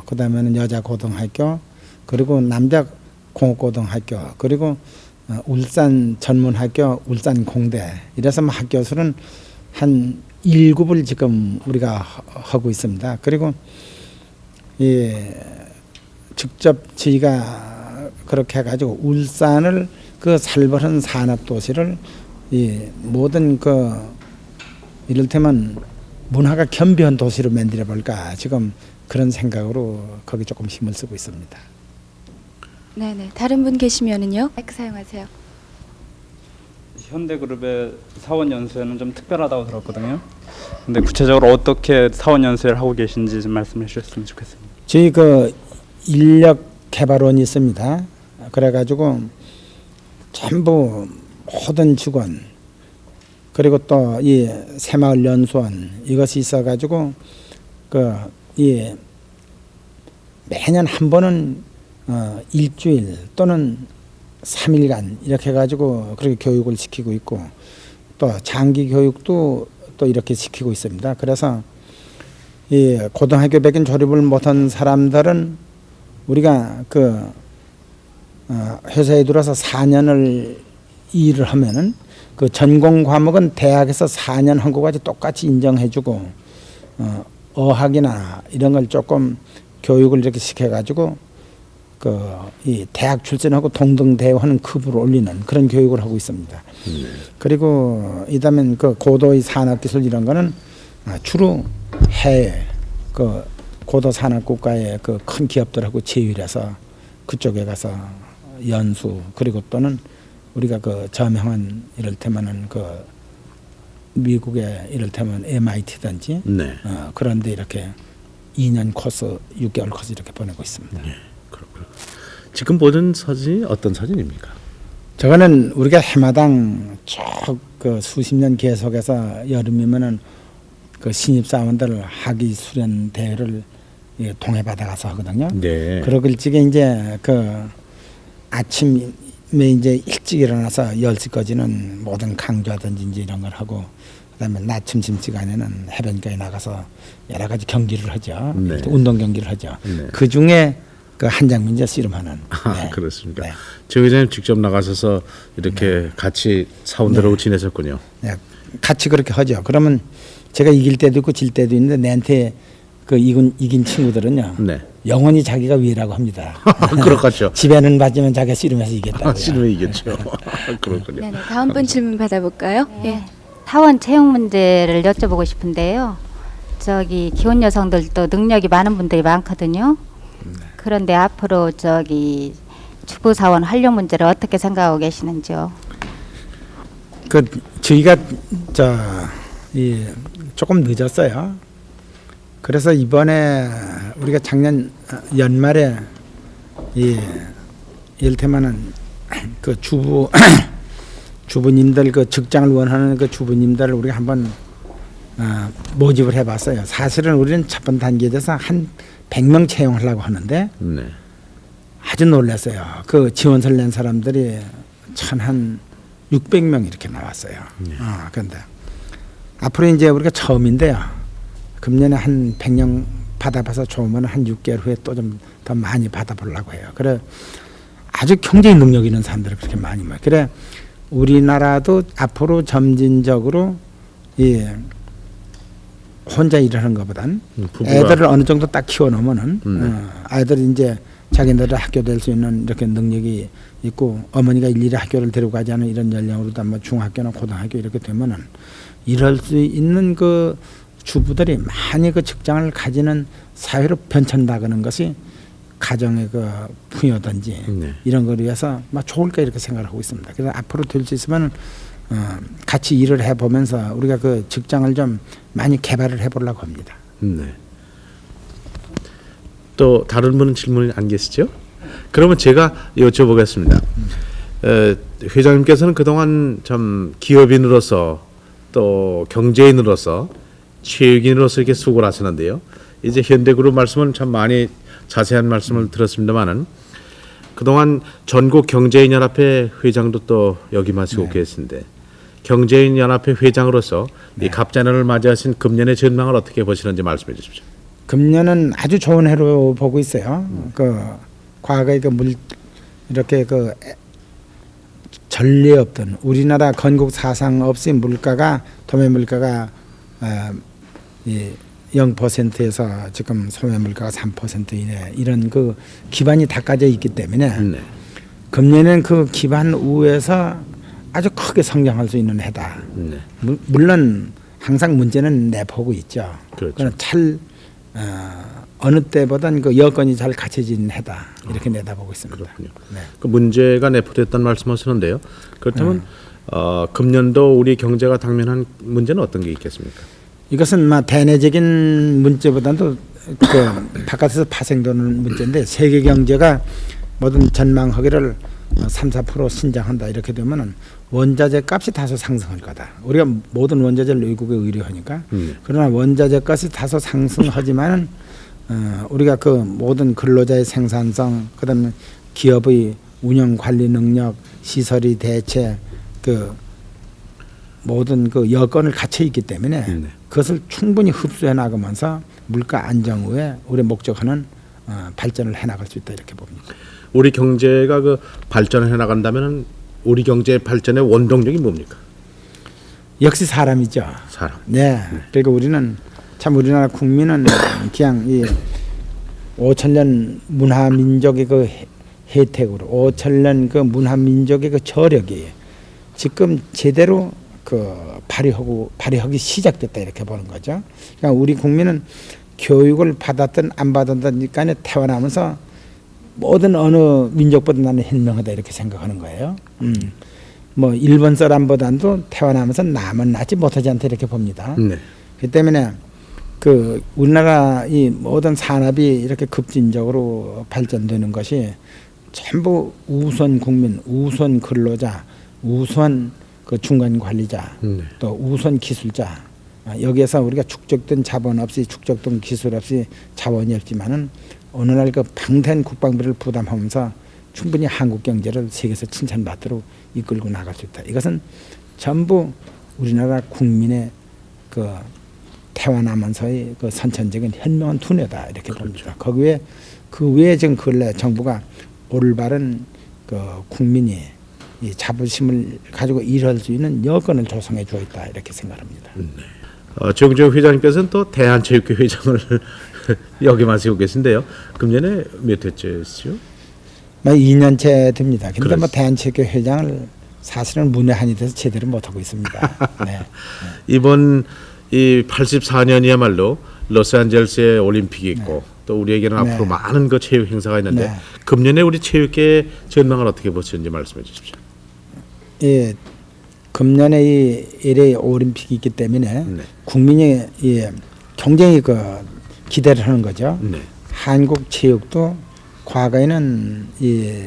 그다음에는 여자 고등학교, 그리고 남자 공업고등학교, 그리고 울산 전문학교, 울산 공대 이래서 학교 수는 한 7을 지금 우리가 하고 있습니다. 그리고 직접 저희가 그렇게 해가지고 울산을 그 살벌한 산업도시를 모든 이를테면 문화가 겸비한 도시로 만들어 볼까 지금 그런 생각으로 거기 조금 힘을 쓰고 있습니다. 네네. 다른 분 계시면은요. 마이크 사용하세요. 현대그룹의 사원 연수회는 좀 특별하다고 들었거든요. 근데 구체적으로 어떻게 사원 연수회를 하고 계신지 좀 말씀해 주셨으면 좋겠습니다. 저희 그 인력 개발원이 있습니다. 그래가지고 전부 모든 직원 그리고 또 이 새마을 연수원 이것이 있어가지고 이 매년 한 번은 일주일 또는 3일간 이렇게 해가지고 그렇게 교육을 시키고 있고 또 장기 교육도 또 이렇게 시키고 있습니다. 그래서 이 고등학교 백인 졸업을 못한 사람들은 우리가 회사에 들어서 4년을 일을 하면은 그 전공 과목은 대학에서 4년 한 거까지 똑같이 인정해주고 어학이나 이런 걸 조금 교육을 이렇게 시켜가지고 이 대학 출신하고 동등 대우하는 급으로 올리는 그런 교육을 하고 있습니다. 그리고 이다음에 고도의 산업기술 이런 거는 주로 해외 고도 산업 국가의 큰 기업들하고 제휴해서 그쪽에 가서 연수 그리고 또는 우리가 저명한 이를테면은 미국의 이를테면 MIT든지 네. 그런데 이렇게 2년 코스, 6개월 코스 이렇게 보내고 있습니다. 네, 그렇군요. 지금 보는 사진이 어떤 사진입니까? 저거는 우리가 해마당 쭉 수십 년 계속해서 여름이면은 신입사원들 학위 수련 대회를 동해바다 가서 하거든요. 네. 그러고 일찍이 이제 아침에 이제 일찍 일어나서 10시까지는 모든 강좌든지 이제 이런 걸 하고 그다음에 낮 점심시간에는 해변가에 나가서 여러 가지 경기를 하죠. 네. 운동 경기를 하죠. 네. 그 중에 한장면 이제 씨름하는. 네. 그렇습니까? 네. 정 회장님 직접 나가셔서 이렇게 같이 사원들하고 지내셨군요. 네. 같이 그렇게 하죠. 그러면 제가 이길 때도 있고 질 때도 있는데 내한테 이긴 친구들은요. 네. 영원히 자기가 위라고 합니다. 그렇겠죠. 집에는 맞지만 자기가 씨름해서 이겼다고요. 씨름에 이겼죠. 그렇군요. 네네. 다음 분 질문 받아볼까요? 예. 사원 채용 문제를 여쭤보고 싶은데요. 기혼 여성들도 능력이 많은 분들이 많거든요. 그런데 앞으로 주부 사원 활용 문제를 어떻게 생각하고 계시는지요? 저희가 조금 늦었어요. 그래서 이번에 우리가 작년 연말에 이를테면은 주부님들 직장을 원하는 주부님들을 우리가 한번 모집을 해봤어요. 사실은 우리는 첫 번 단계에 대해서 한 100명 채용하려고 하는데 네. 아주 놀랐어요. 지원서를 낸 사람들이 한 600명 이렇게 나왔어요. 그런데 앞으로 이제 우리가 처음인데요. 금년에 한 100명 받아봐서 좋으면 한 6개월 후에 또 좀 더 많이 받아보려고 해요. 그래 아주 경제인 능력 있는 사람들이 그렇게 많이 모여요. 그래 우리나라도 앞으로 점진적으로 혼자 일하는 것보단 애들을 어느 정도 딱 키워놓으면은 아이들이 이제 자기네들 학교 될 수 있는 이렇게 능력이 있고 어머니가 일일이 학교를 데리고 가지 않은 이런 연령으로도 중학교나 고등학교 이렇게 되면은 이럴 수 있는 주부들이 많이 직장을 가지는 사회로 변천다는 것이 가정의 풍요든지 네. 이런 걸 위해서 좋을까 이렇게 생각을 하고 있습니다. 그래서 앞으로 될 수 있으면 같이 일을 해보면서 우리가 직장을 좀 많이 개발을 해보려고 합니다. 네. 또 다른 분은 질문이 안 계시죠? 그러면 제가 여쭤보겠습니다. 회장님께서는 그동안 참 기업인으로서 또 경제인으로서 체육인으로서 이렇게 수고를 하시는데요. 이제 현대그룹 말씀은 참 많이 자세한 말씀을 들었습니다만은 그동안 전국 경제인연합회 회장도 또 역임하시고 네. 계신데 경제인연합회 회장으로서 이 갑자년을 맞이하신 금년의 전망을 어떻게 보시는지 말씀해 주십시오. 금년은 아주 좋은 해로 보고 있어요. 과거에 이렇게 전례 없던 우리나라 건국 사상 없이 도매 물가가 0%에서 지금 소매 물가가 3% 이내 이런 기반이 닦아져 있기 때문에 네. 금년엔 기반 위에서 아주 크게 성장할 수 있는 해다. 네. 물론 항상 문제는 내포고 있죠. 그렇죠. 그건 어느 때보단 그 여건이 잘 갖춰진 해다 이렇게 내다보고 있습니다. 그렇군요. 네. 그 문제가 내포됐다는 말씀하시는데요. 그렇다면 금년도 우리 경제가 당면한 문제는 어떤 게 있겠습니까? 이것은 대내적인 문제보다도 그 바깥에서 파생되는 문제인데 세계 경제가 모든 전망하기를 3~4% 신장한다 이렇게 되면은 원자재 값이 다소 상승할 거다. 우리가 모든 원자재를 외국에 의뢰하니까 그러나 원자재 값이 다소 상승하지만은 우리가 그 모든 근로자의 생산성, 그다음에 기업의 운영 관리 능력, 시설의 대체, 그 모든 그 여건을 갖춰 있기 때문에 그것을 충분히 흡수해 나가면서 물가 안정 후에 우리 목적하는 발전을 해 나갈 수 있다 이렇게 봅니다. 우리 경제가 그 발전을 해 나간다면은 우리 경제 발전의 원동력이 뭡니까? 역시 사람이죠. 사람. 네. 그러니까 우리는 참 우리나라 국민은 그냥 이 5,000년 문화 민족의 그 혜택으로 5,000년 그 문화 민족의 그 저력이 지금 제대로 그 발휘하기 시작됐다 이렇게 보는 거죠. 그러니까 우리 국민은 교육을 받았든 안 받았든 간에 태어나면서 모든 어느 민족보다 나는 현명하다 이렇게 생각하는 거예요. 뭐 일본 사람보다도 태어나면서 남은 낫지 못하지 않다 이렇게 봅니다. 그 때문에 그 우리나라 이 모든 산업이 이렇게 급진적으로 발전되는 것이 전부 우선 국민, 우선 근로자, 우선 그 중간 관리자, 또 우선 기술자 여기에서 우리가 축적된 자본 없이 축적된 기술 없이 자원이 없지만은 어느 날 그 방대한 국방비를 부담하면서 충분히 한국 경제를 세계에서 칭찬받도록 이끌고 나갈 수 있다. 이것은 전부 우리나라 국민의 그 태어나면서의 그 선천적인 현명한 두뇌다 이렇게 봅니다. 거기에 그 외에 지금 근래 정부가 올바른 그 국민이 이 자부심을 가지고 일할 수 있는 여건을 조성해 주어 있다 이렇게 생각합니다. 정주영 회장님께서는 또 대한체육회 회장을 역임하시고 계신데요. 금년에 몇 회째시죠? 2년째 됩니다. 근데 뭐 대한체육회 회장을 사실은 문외한이 돼서 제대로 못하고 있습니다. 네. 이번 이 84년이야말로 로스앤젤레스의 올림픽이 있고 또 우리에게는 앞으로 많은 그 체육 행사가 있는데 금년에 우리 체육계의 전망을 어떻게 보시는지 말씀해 주십시오. 예, 금년에 이 LA 올림픽이 있기 때문에 국민이 굉장히 그 기대를 하는 거죠. 한국 체육도 과거에는 이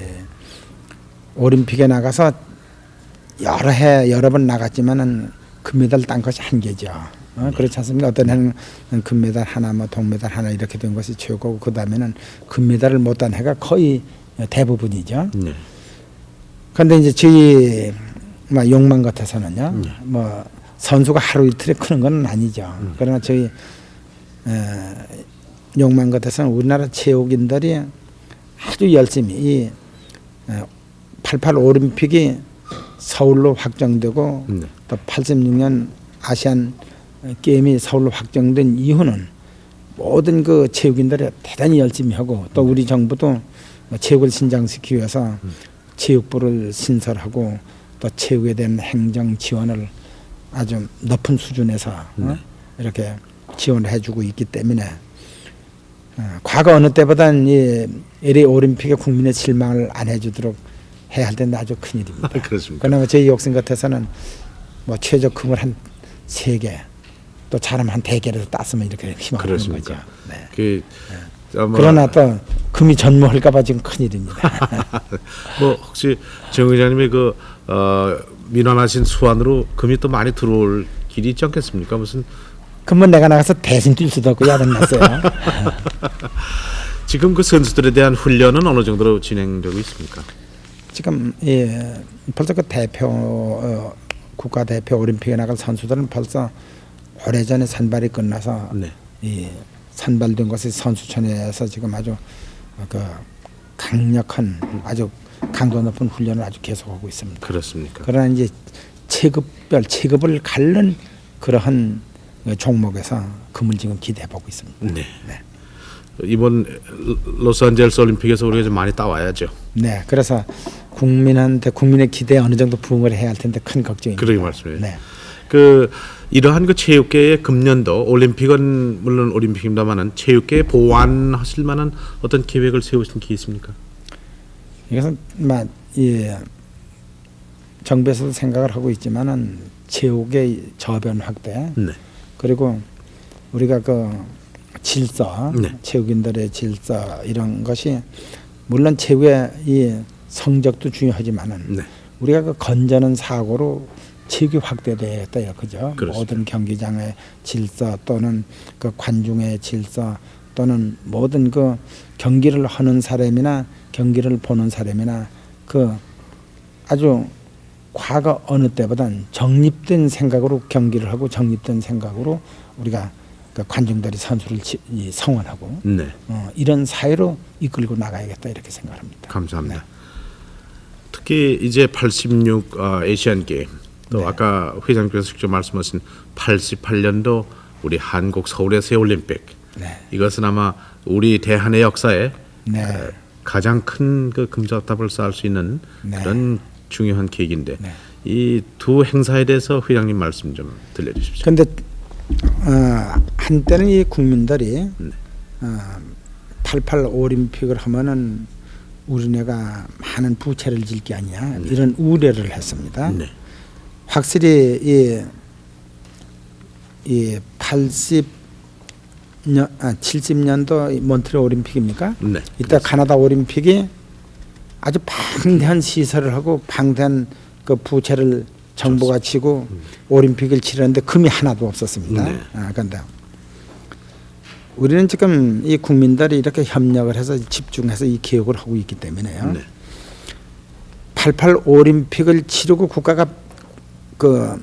올림픽에 나가서 여러 번 나갔지만은 금메달 딴 것이 한 개죠. 그렇지 않습니까? 어떤 해는 금메달 하나, 뭐 동메달 하나 이렇게 된 것이 최고고 그 다음에는 금메달을 못 딴 해가 거의 대부분이죠. 그런데 이제 저희 욕망 같아서는요, 뭐 선수가 하루 이틀에 크는 건 아니죠. 그러나 저희 욕망 같아서는 우리나라 체육인들이 아주 열심히 이 88 올림픽이 서울로 확정되고 또 86년 아시안 게임이 서울로 확정된 이후는 모든 그 체육인들이 대단히 열심히 하고 또 우리 정부도 체육을 신장시키기 위해서 체육부를 신설하고 또 체육에 대한 행정 지원을 아주 높은 수준에서 이렇게 지원을 해주고 있기 때문에 과거 어느 때보다는 이 LA 올림픽에 국민의 실망을 안 해주도록 해야 할 텐데 아주 큰일입니다. 그렇습니까? 그나마 저희 욕심 같아서는 뭐 최저금을 한 3개 또 잘하면 한 4개라도 땄으면 이렇게 희망하는 거죠. 네. 그러나 또 금이 전무할까봐 지금 큰일입니다. 뭐 혹시 정 의장님의 그 민원하신 수완으로 금이 또 많이 들어올 길이 있지 않겠습니까? 무슨 그러면 내가 나가서 대신 뛸 수도 없고 야단 났어요. 지금 그 선수들에 대한 훈련은 어느 정도로 진행되고 있습니까? 지금 벌써 그 대표 국가대표 올림픽에 나갈 선수들은 벌써 오래전에 선발이 끝나서 이 선발된 것이 선수촌에서 지금 아주 그 강력한 아주 강도 높은 훈련을 아주 계속하고 있습니다. 그렇습니까? 그러나 이제 체급을 가른 그러한 종목에서 금을 지금 기대해 보고 있습니다. 네. 이번 로스앤젤레스 올림픽에서 우리가 좀 많이 따와야죠. 네, 그래서 국민의 기대에 어느 정도 부응을 해야 할 텐데 큰 걱정입니다. 그러게 말씀이에요. 네. 그 이러한 그 체육계의 금년도 올림픽은 물론 올림픽입니다만은 체육계에 보완하실 만한 어떤 계획을 세우신 게 있습니까? 이것은 정부에서도 생각을 하고 있지만은 체육의 저변 확대, 네. 그리고 우리가 그 질서, 네. 체육인들의 질서 이런 것이 물론 체육의 이 성적도 중요하지만은 네. 우리가 그 건전한 사고로 체육이 확대되었다, 그죠? 그렇습니다. 모든 경기장의 질서 또는 그 관중의 질서 또는 모든 그 경기를 하는 사람이나 경기를 보는 사람이나 그 아주 과거 어느 때보단 정립된 생각으로 경기를 하고 정립된 생각으로 우리가 그 관중들이 선수를 성원하고 네. 이런 사회로 이끌고 나가야겠다 이렇게 생각합니다. 감사합니다. 네. 특히 이제 86 아시안 게임 또 네. 아까 회장님께서 직접 말씀하신 88년도 우리 한국 서울에서의 올림픽 네. 이것은 아마 우리 대한의 역사에 네. 가장 큰 그 금자탑을 쌓을 수 있는 네. 그런 중요한 계기인데 네. 이 두 행사에 대해서 회장님 말씀 좀 들려주십시오. 그런데 한때는 이 국민들이 네. 88 올림픽을 하면은 우리네가 많은 부채를 질 게 아니냐 이런 우려를 했습니다. 네. 확실히 이 70년도 몬트리올 올림픽입니까? 네. 이때 가나다 올림픽이 아주 방대한 시설을 하고 방대한 그 부채를 정부가 치고 올림픽을 치르는데 금이 하나도 없었습니다. 네. 그런데 우리는 지금 이 국민들이 이렇게 협력을 해서 집중해서 이 개혁을 하고 있기 때문에요. 네. 88 올림픽을 치르고 국가가 그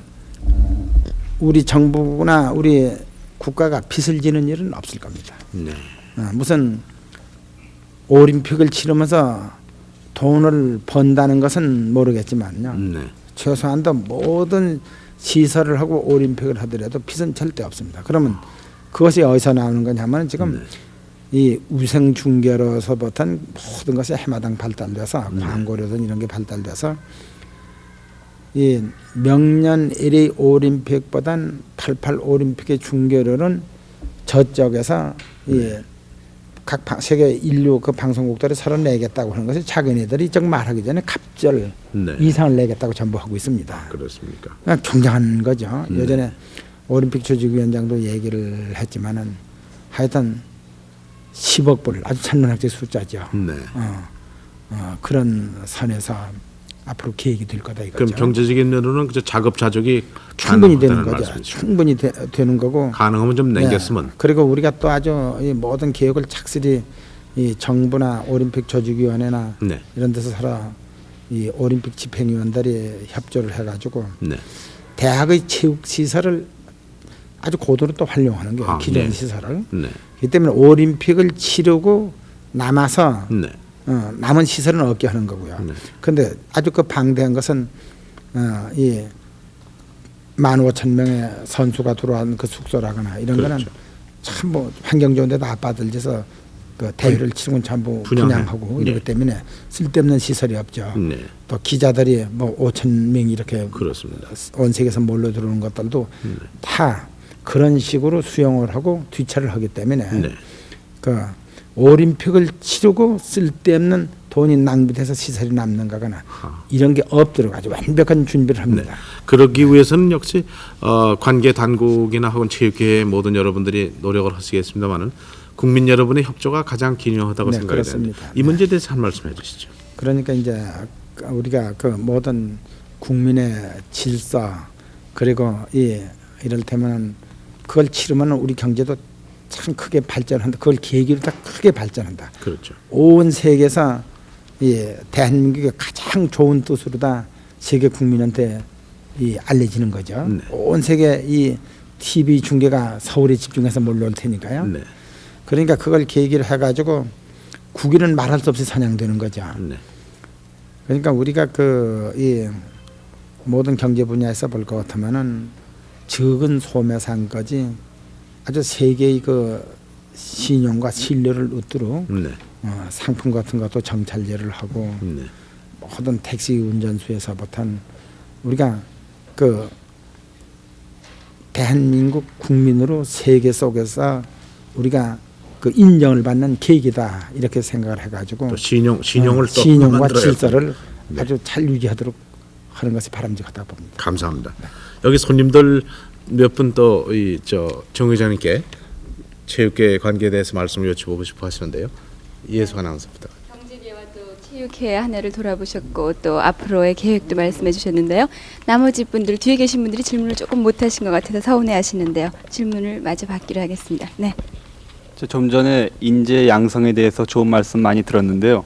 우리 정부나 우리 국가가 빚을 지는 일은 없을 겁니다. 네. 무슨 올림픽을 치르면서 돈을 번다는 것은 모르겠지만요. 네. 최소한도 모든 시설을 하고 올림픽을 하더라도 빚은 절대 없습니다. 그러면 그것이 어디서 나오는 거냐면 지금 이 위생 중계로서부터 모든 것이 해마당 발달돼서 광고료든 이런 게 발달돼서 이 명년 1위 올림픽보단 88 올림픽의 중계료는 저쪽에서 각 세계 인류 그 방송국들이 서로 내겠다고 하는 것이 자기네들이 이쪽 말하기 전에 갑절 네. 이상을 내겠다고 전부 하고 있습니다. 그렇습니까? 그냥 굉장한 거죠. 예전에 올림픽 조직위원장도 얘기를 했지만은 하여튼 10억 불 아주 천문학적 숫자죠. 네. 그런 선에서 앞으로 계획이 될 거다 이거죠. 그럼 경제적인 면으로는 그 자급자족이 충분히 되는 거죠. 말씀이시죠. 충분히 되는 거고 가능하면 좀 남겼으면. 네. 그리고 우리가 또 아주 이 모든 계획을 착실히 이 정부나 올림픽 조직위원회나 네. 이런 데서 서로 이 올림픽 집행위원들이 협조를 해가지고 네. 대학의 체육 시설을 아주 고도로 또 활용하는 거예요. 기존 네. 시설을. 네. 그렇기 때문에 올림픽을 치르고 남아서 네. 남은 시설은 없게 하는 거고요. 그런데 아주 그 방대한 것은 이 15,000명의 선수가 들어온 그 숙소라거나 이런 그렇죠. 거는 참 뭐 환경 좋은데도 아빠들 돼서 그 대회를 치르고 전부 분양하고 이러기 때문에 쓸데없는 시설이 없죠. 네. 또 기자들이 뭐 5,000명이 이렇게 그렇습니다. 온 세계에서 몰려 들어오는 것들도 다 그런 식으로 수용을 하고 뒤처리를 하기 때문에 네. 그 올림픽을 치르고 쓸데없는 돈이 낭비돼서 시설이 남는 거거나 이런 게 없도록 아주 완벽한 준비를 합니다. 네. 그러기 위해서는 역시 관계 당국이나 학원 체육회의 모든 여러분들이 노력을 하시겠습니다만은 국민 여러분의 협조가 가장 기묘하다고 네, 생각이 되는데 그렇습니다. 이 문제에 대해서 한 말씀 해주시죠. 그러니까 이제 우리가 그 모든 국민의 질서 그리고 이를테면 그걸 치르면 우리 경제도 참 크게 발전한다. 그걸 계기로 다 크게 발전한다. 그렇죠. 온 세계에서 대한민국의 가장 좋은 뜻으로 다 세계 국민한테 알려지는 거죠. 네. 온 세계 이 TV 중계가 서울에 집중해서 몰려올 테니까요. 네. 그러니까 그걸 계기로 해가지고 국위는 말할 수 없이 선양되는 거죠. 네. 그러니까 우리가 이 모든 경제 분야에서 볼 것 같으면은 적은 소매상까지 아주 세계의 그 신용과 신뢰를 얻도록 네. 상품 같은 것도 정찰제를 하고 네. 모든 택시 운전수에서부터 우리가 그 대한민국 국민으로 세계 속에서 우리가 그 인정을 받는 계기다 이렇게 생각을 해가지고 또 신용을 또 신용과 만들어야 질서를 네. 아주 잘 유지하도록 하는 것이 바람직하다 봅니다. 감사합니다. 여기 손님들 몇 분 또 이 정 회장님께 체육계 관계에 대해서 말씀을 여쭤보고 싶어 하시는데요. 이혜수 아나운서부터. 경제계와 또 체육회 한 해를 돌아보셨고 또 앞으로의 계획도 말씀해 주셨는데요. 나머지 분들 뒤에 계신 분들이 질문을 조금 못 하신 것 같아서 서운해 하시는데요. 질문을 마저 받기로 하겠습니다. 네. 좀 전에 인재 양성에 대해서 좋은 말씀 많이 들었는데요.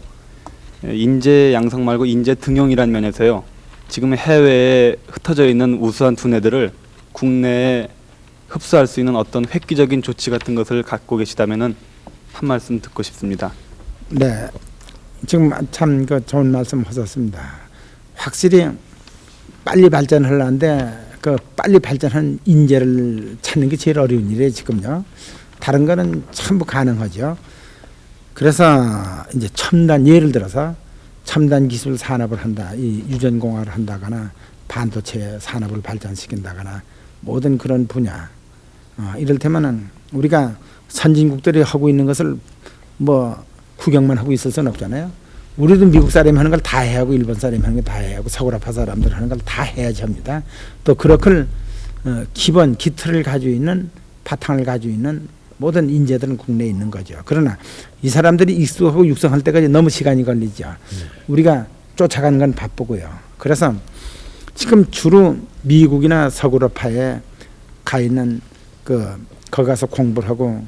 인재 양성 말고 인재 등용이라는 면에서요. 지금 해외에 흩어져 있는 우수한 두뇌들을 국내에 흡수할 수 있는 어떤 획기적인 조치 같은 것을 갖고 계시다면은 한 말씀 듣고 싶습니다. 네, 지금 참 그 좋은 말씀 하셨습니다. 확실히 빨리 발전하려는데 그 빨리 발전한 인재를 찾는 게 제일 어려운 일이에요 지금요. 다른 거는 전부 가능하죠. 그래서 이제 첨단 예를 들어서 첨단 기술 산업을 한다, 이 유전공학을 한다거나 반도체 산업을 발전시킨다거나 모든 그런 분야. 이를테면은 우리가 선진국들이 하고 있는 것을 뭐 구경만 하고 있을 수는 없잖아요. 우리도 미국 사람이 하는 걸 다 해야 하고 일본 사람이 하는 걸 다 해야 하고 서구라파 사람들 하는 걸 다 해야지 합니다. 또 그렇게 기본 기틀을 가지고 있는 바탕을 가지고 있는 모든 인재들은 국내에 있는 거죠. 그러나 이 사람들이 익숙하고 육성할 때까지 너무 시간이 걸리죠. 우리가 쫓아가는 건 바쁘고요. 그래서 지금 주로 미국이나 서구러파에 가 있는 거기 가서 공부를 하고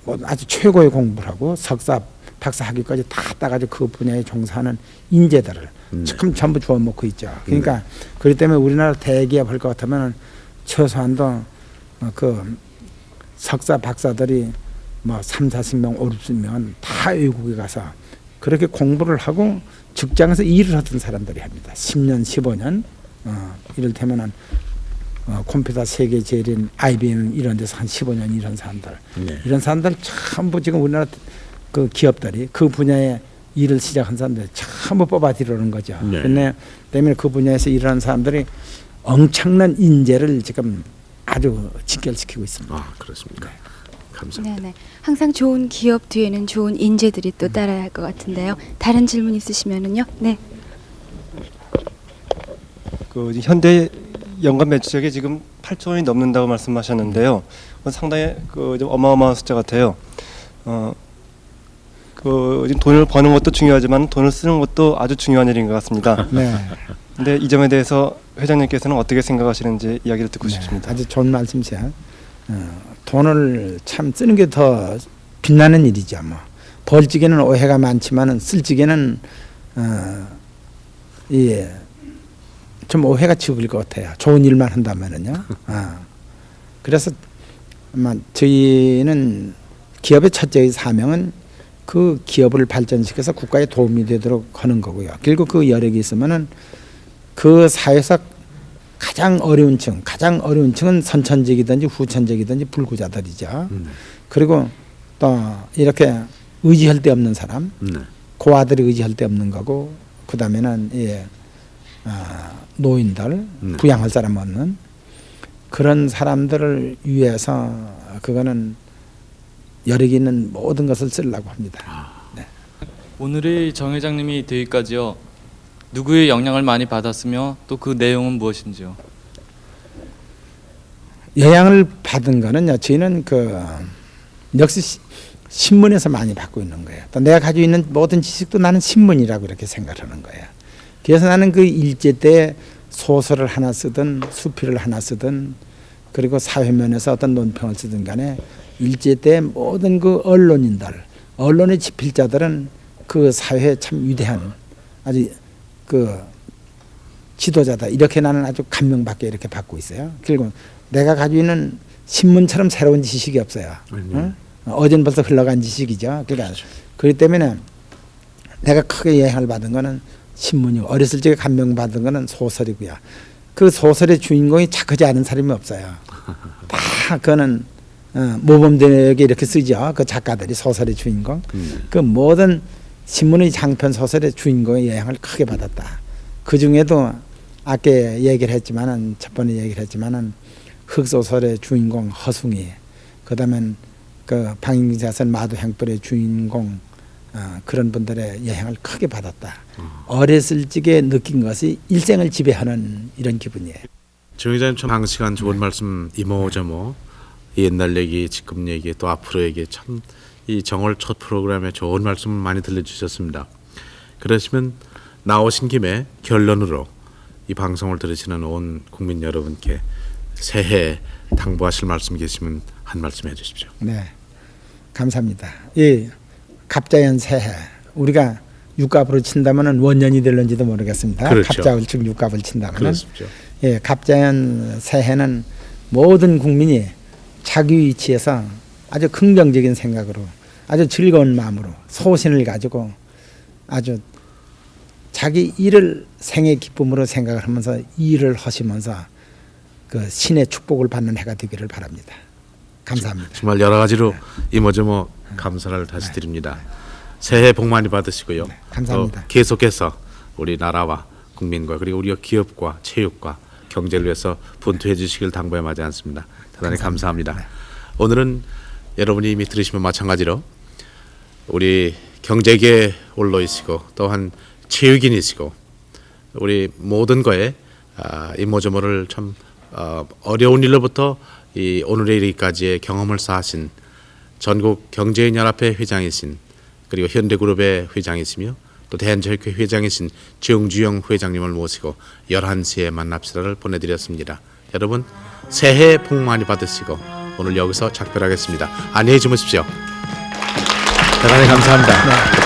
뭐 아주 최고의 공부를 하고 석사, 박사 학위까지 다 따가지고 그 분야에 종사하는 인재들을 지금 전부 주워먹고 있죠. 그러니까 그렇기 때문에 우리나라 대기업 할 것 같으면 최소한도 그 석사 박사들이 뭐 30-40명, 50명 다 외국에 가서 그렇게 공부를 하고 직장에서 일을 하던 사람들이 합니다. 10년, 15년 이를테면은 컴퓨터 세계 제일인 IBM 이런 데서 한 15년 이런 사람들 네. 이런 사람들 전부 지금 우리나라 그 기업들이 그 분야에 일을 시작한 사람들 전부 뽑아 들어오는 거죠. 네. 그런데 때문에 그 분야에서 일하는 사람들이 엄청난 인재를 지금 아주 직결시키고 있습니다. 아 그렇습니까? 감사합니다. 네네. 항상 좋은 기업 뒤에는 좋은 인재들이 또 따라야 할 것 같은데요. 다른 질문 있으시면은요. 네. 그 현대 연간 매출액이 지금 8조 원이 넘는다고 말씀하셨는데요. 상당히 좀 어마어마한 숫자 같아요. 지금 돈을 버는 것도 중요하지만 돈을 쓰는 것도 아주 중요한 일인 것 같습니다. 네. 근데 이 점에 대해서 회장님께서는 어떻게 생각하시는지 이야기를 듣고 싶습니다. 아주 좋은 말씀이세요. 돈을 참 쓰는 게 더 빛나는 일이죠. 뭐 벌 적에는 오해가 많지만은 쓸 적에는 좀 오해가 적을 것 같아요. 좋은 일만 한다면은요. 그래서 아마 저희는 기업의 첫째의 사명은 그 기업을 발전시켜서 국가에 도움이 되도록 하는 거고요. 그리고 그 여력이 있으면은 그 사회에서 가장 어려운 층은 선천적이든지 후천적이든지 불구자들이죠. 그리고 또 이렇게 의지할 데 없는 사람, 고아들이 의지할 데 없는 거고, 그 다음에는 노인들, 부양할 사람 없는 그런 사람들을 위해서 그거는 여력이 있는 모든 것을 쓰려고 합니다. 네. 오늘의 정 회장님이 되기까지요. 누구의 영향을 많이 받았으며 또 그 내용은 무엇인지요? 영향을 받은 거는요. 저희는 역시 신문에서 많이 받고 있는 거예요. 또 내가 가지고 있는 모든 지식도 나는 신문이라고 이렇게 생각하는 거예요. 그래서 나는 그 일제 때 소설을 하나 쓰든 수필을 하나 쓰든 그리고 사회면에서 어떤 논평을 쓰든 간에 일제 때 모든 그 언론의 집필자들은 그 사회에 참 위대한 아주 그 지도자다 이렇게 나는 아주 감명받게 이렇게 받고 있어요. 그리고 내가 가지고 있는 신문처럼 새로운 지식이 없어요. 어제는 벌써 흘러간 지식이죠. 그러니까 그렇기 때문에 내가 크게 영향을 받은 거는 신문이고 어렸을 적에 감명받은 거는 소설이고요. 그 소설의 주인공이 착하지 않은 사람이 없어요. 다 그거는 모범되게 이렇게 쓰죠. 그 작가들이 소설의 주인공. 그 모든 신문의 장편 소설의 주인공의 영향을 크게 받았다. 그 중에도 아까 얘기를 했지만은 첫 번에 얘기를 했지만은 흑소설의 주인공 허숭이, 그다음엔 그 방임자선 마도행불의 주인공 그런 분들의 영향을 크게 받았다. 어렸을 적에 느낀 것이 일생을 지배하는 이런 기분이에요. 정 회장님 참 장시간 좋은 말씀 이모저모 옛날 얘기, 지금 얘기, 또 앞으로 얘기 참 이 정월 첫 프로그램에 좋은 말씀 많이 들려주셨습니다. 그러시면 나오신 김에 결론으로 이 방송을 들으시는 온 국민 여러분께 새해 당부하실 말씀 계시면 한 말씀 해주십시오. 네, 감사합니다. 이 갑자연 새해 우리가 육갑으로 친다면은 원년이 될는지도 모르겠습니다. 그렇죠. 갑자을축 육갑을 친다면은 그렇습니다. 예, 갑자연 새해는 모든 국민이 자기 위치에서 아주 긍정적인 생각으로 아주 즐거운 마음으로 소신을 가지고 아주 자기 일을 생의 기쁨으로 생각을 하면서 일을 하시면서 그 신의 축복을 받는 해가 되기를 바랍니다. 감사합니다. 정말 여러 가지로 이모저모 감사를 다시 드립니다. 새해 복 많이 받으시고요. 감사합니다. 또 계속해서 우리 나라와 국민과 그리고 우리 기업과 체육과 경제를 위해서 분투해 주시길 당부에 마지 않습니다. 대단히 감사합니다. 오늘은 여러분이 이미 들으시면 마찬가지로 우리 경제계에 올라이시고 또한 체육인이시고 우리 모든 거에 이모저모를 참 어려운 일로부터 이 오늘의 이르기까지의 경험을 쌓으신 전국 경제인연합회 회장이신 그리고 현대그룹의 회장이시며 또 대한체육회 회장이신 정주영 회장님을 모시고 11시에 만납시다를 보내드렸습니다. 여러분 새해 복 많이 받으시고 오늘 여기서 작별하겠습니다. 안녕히 주무십시오. 대단히 감사합니다. 네.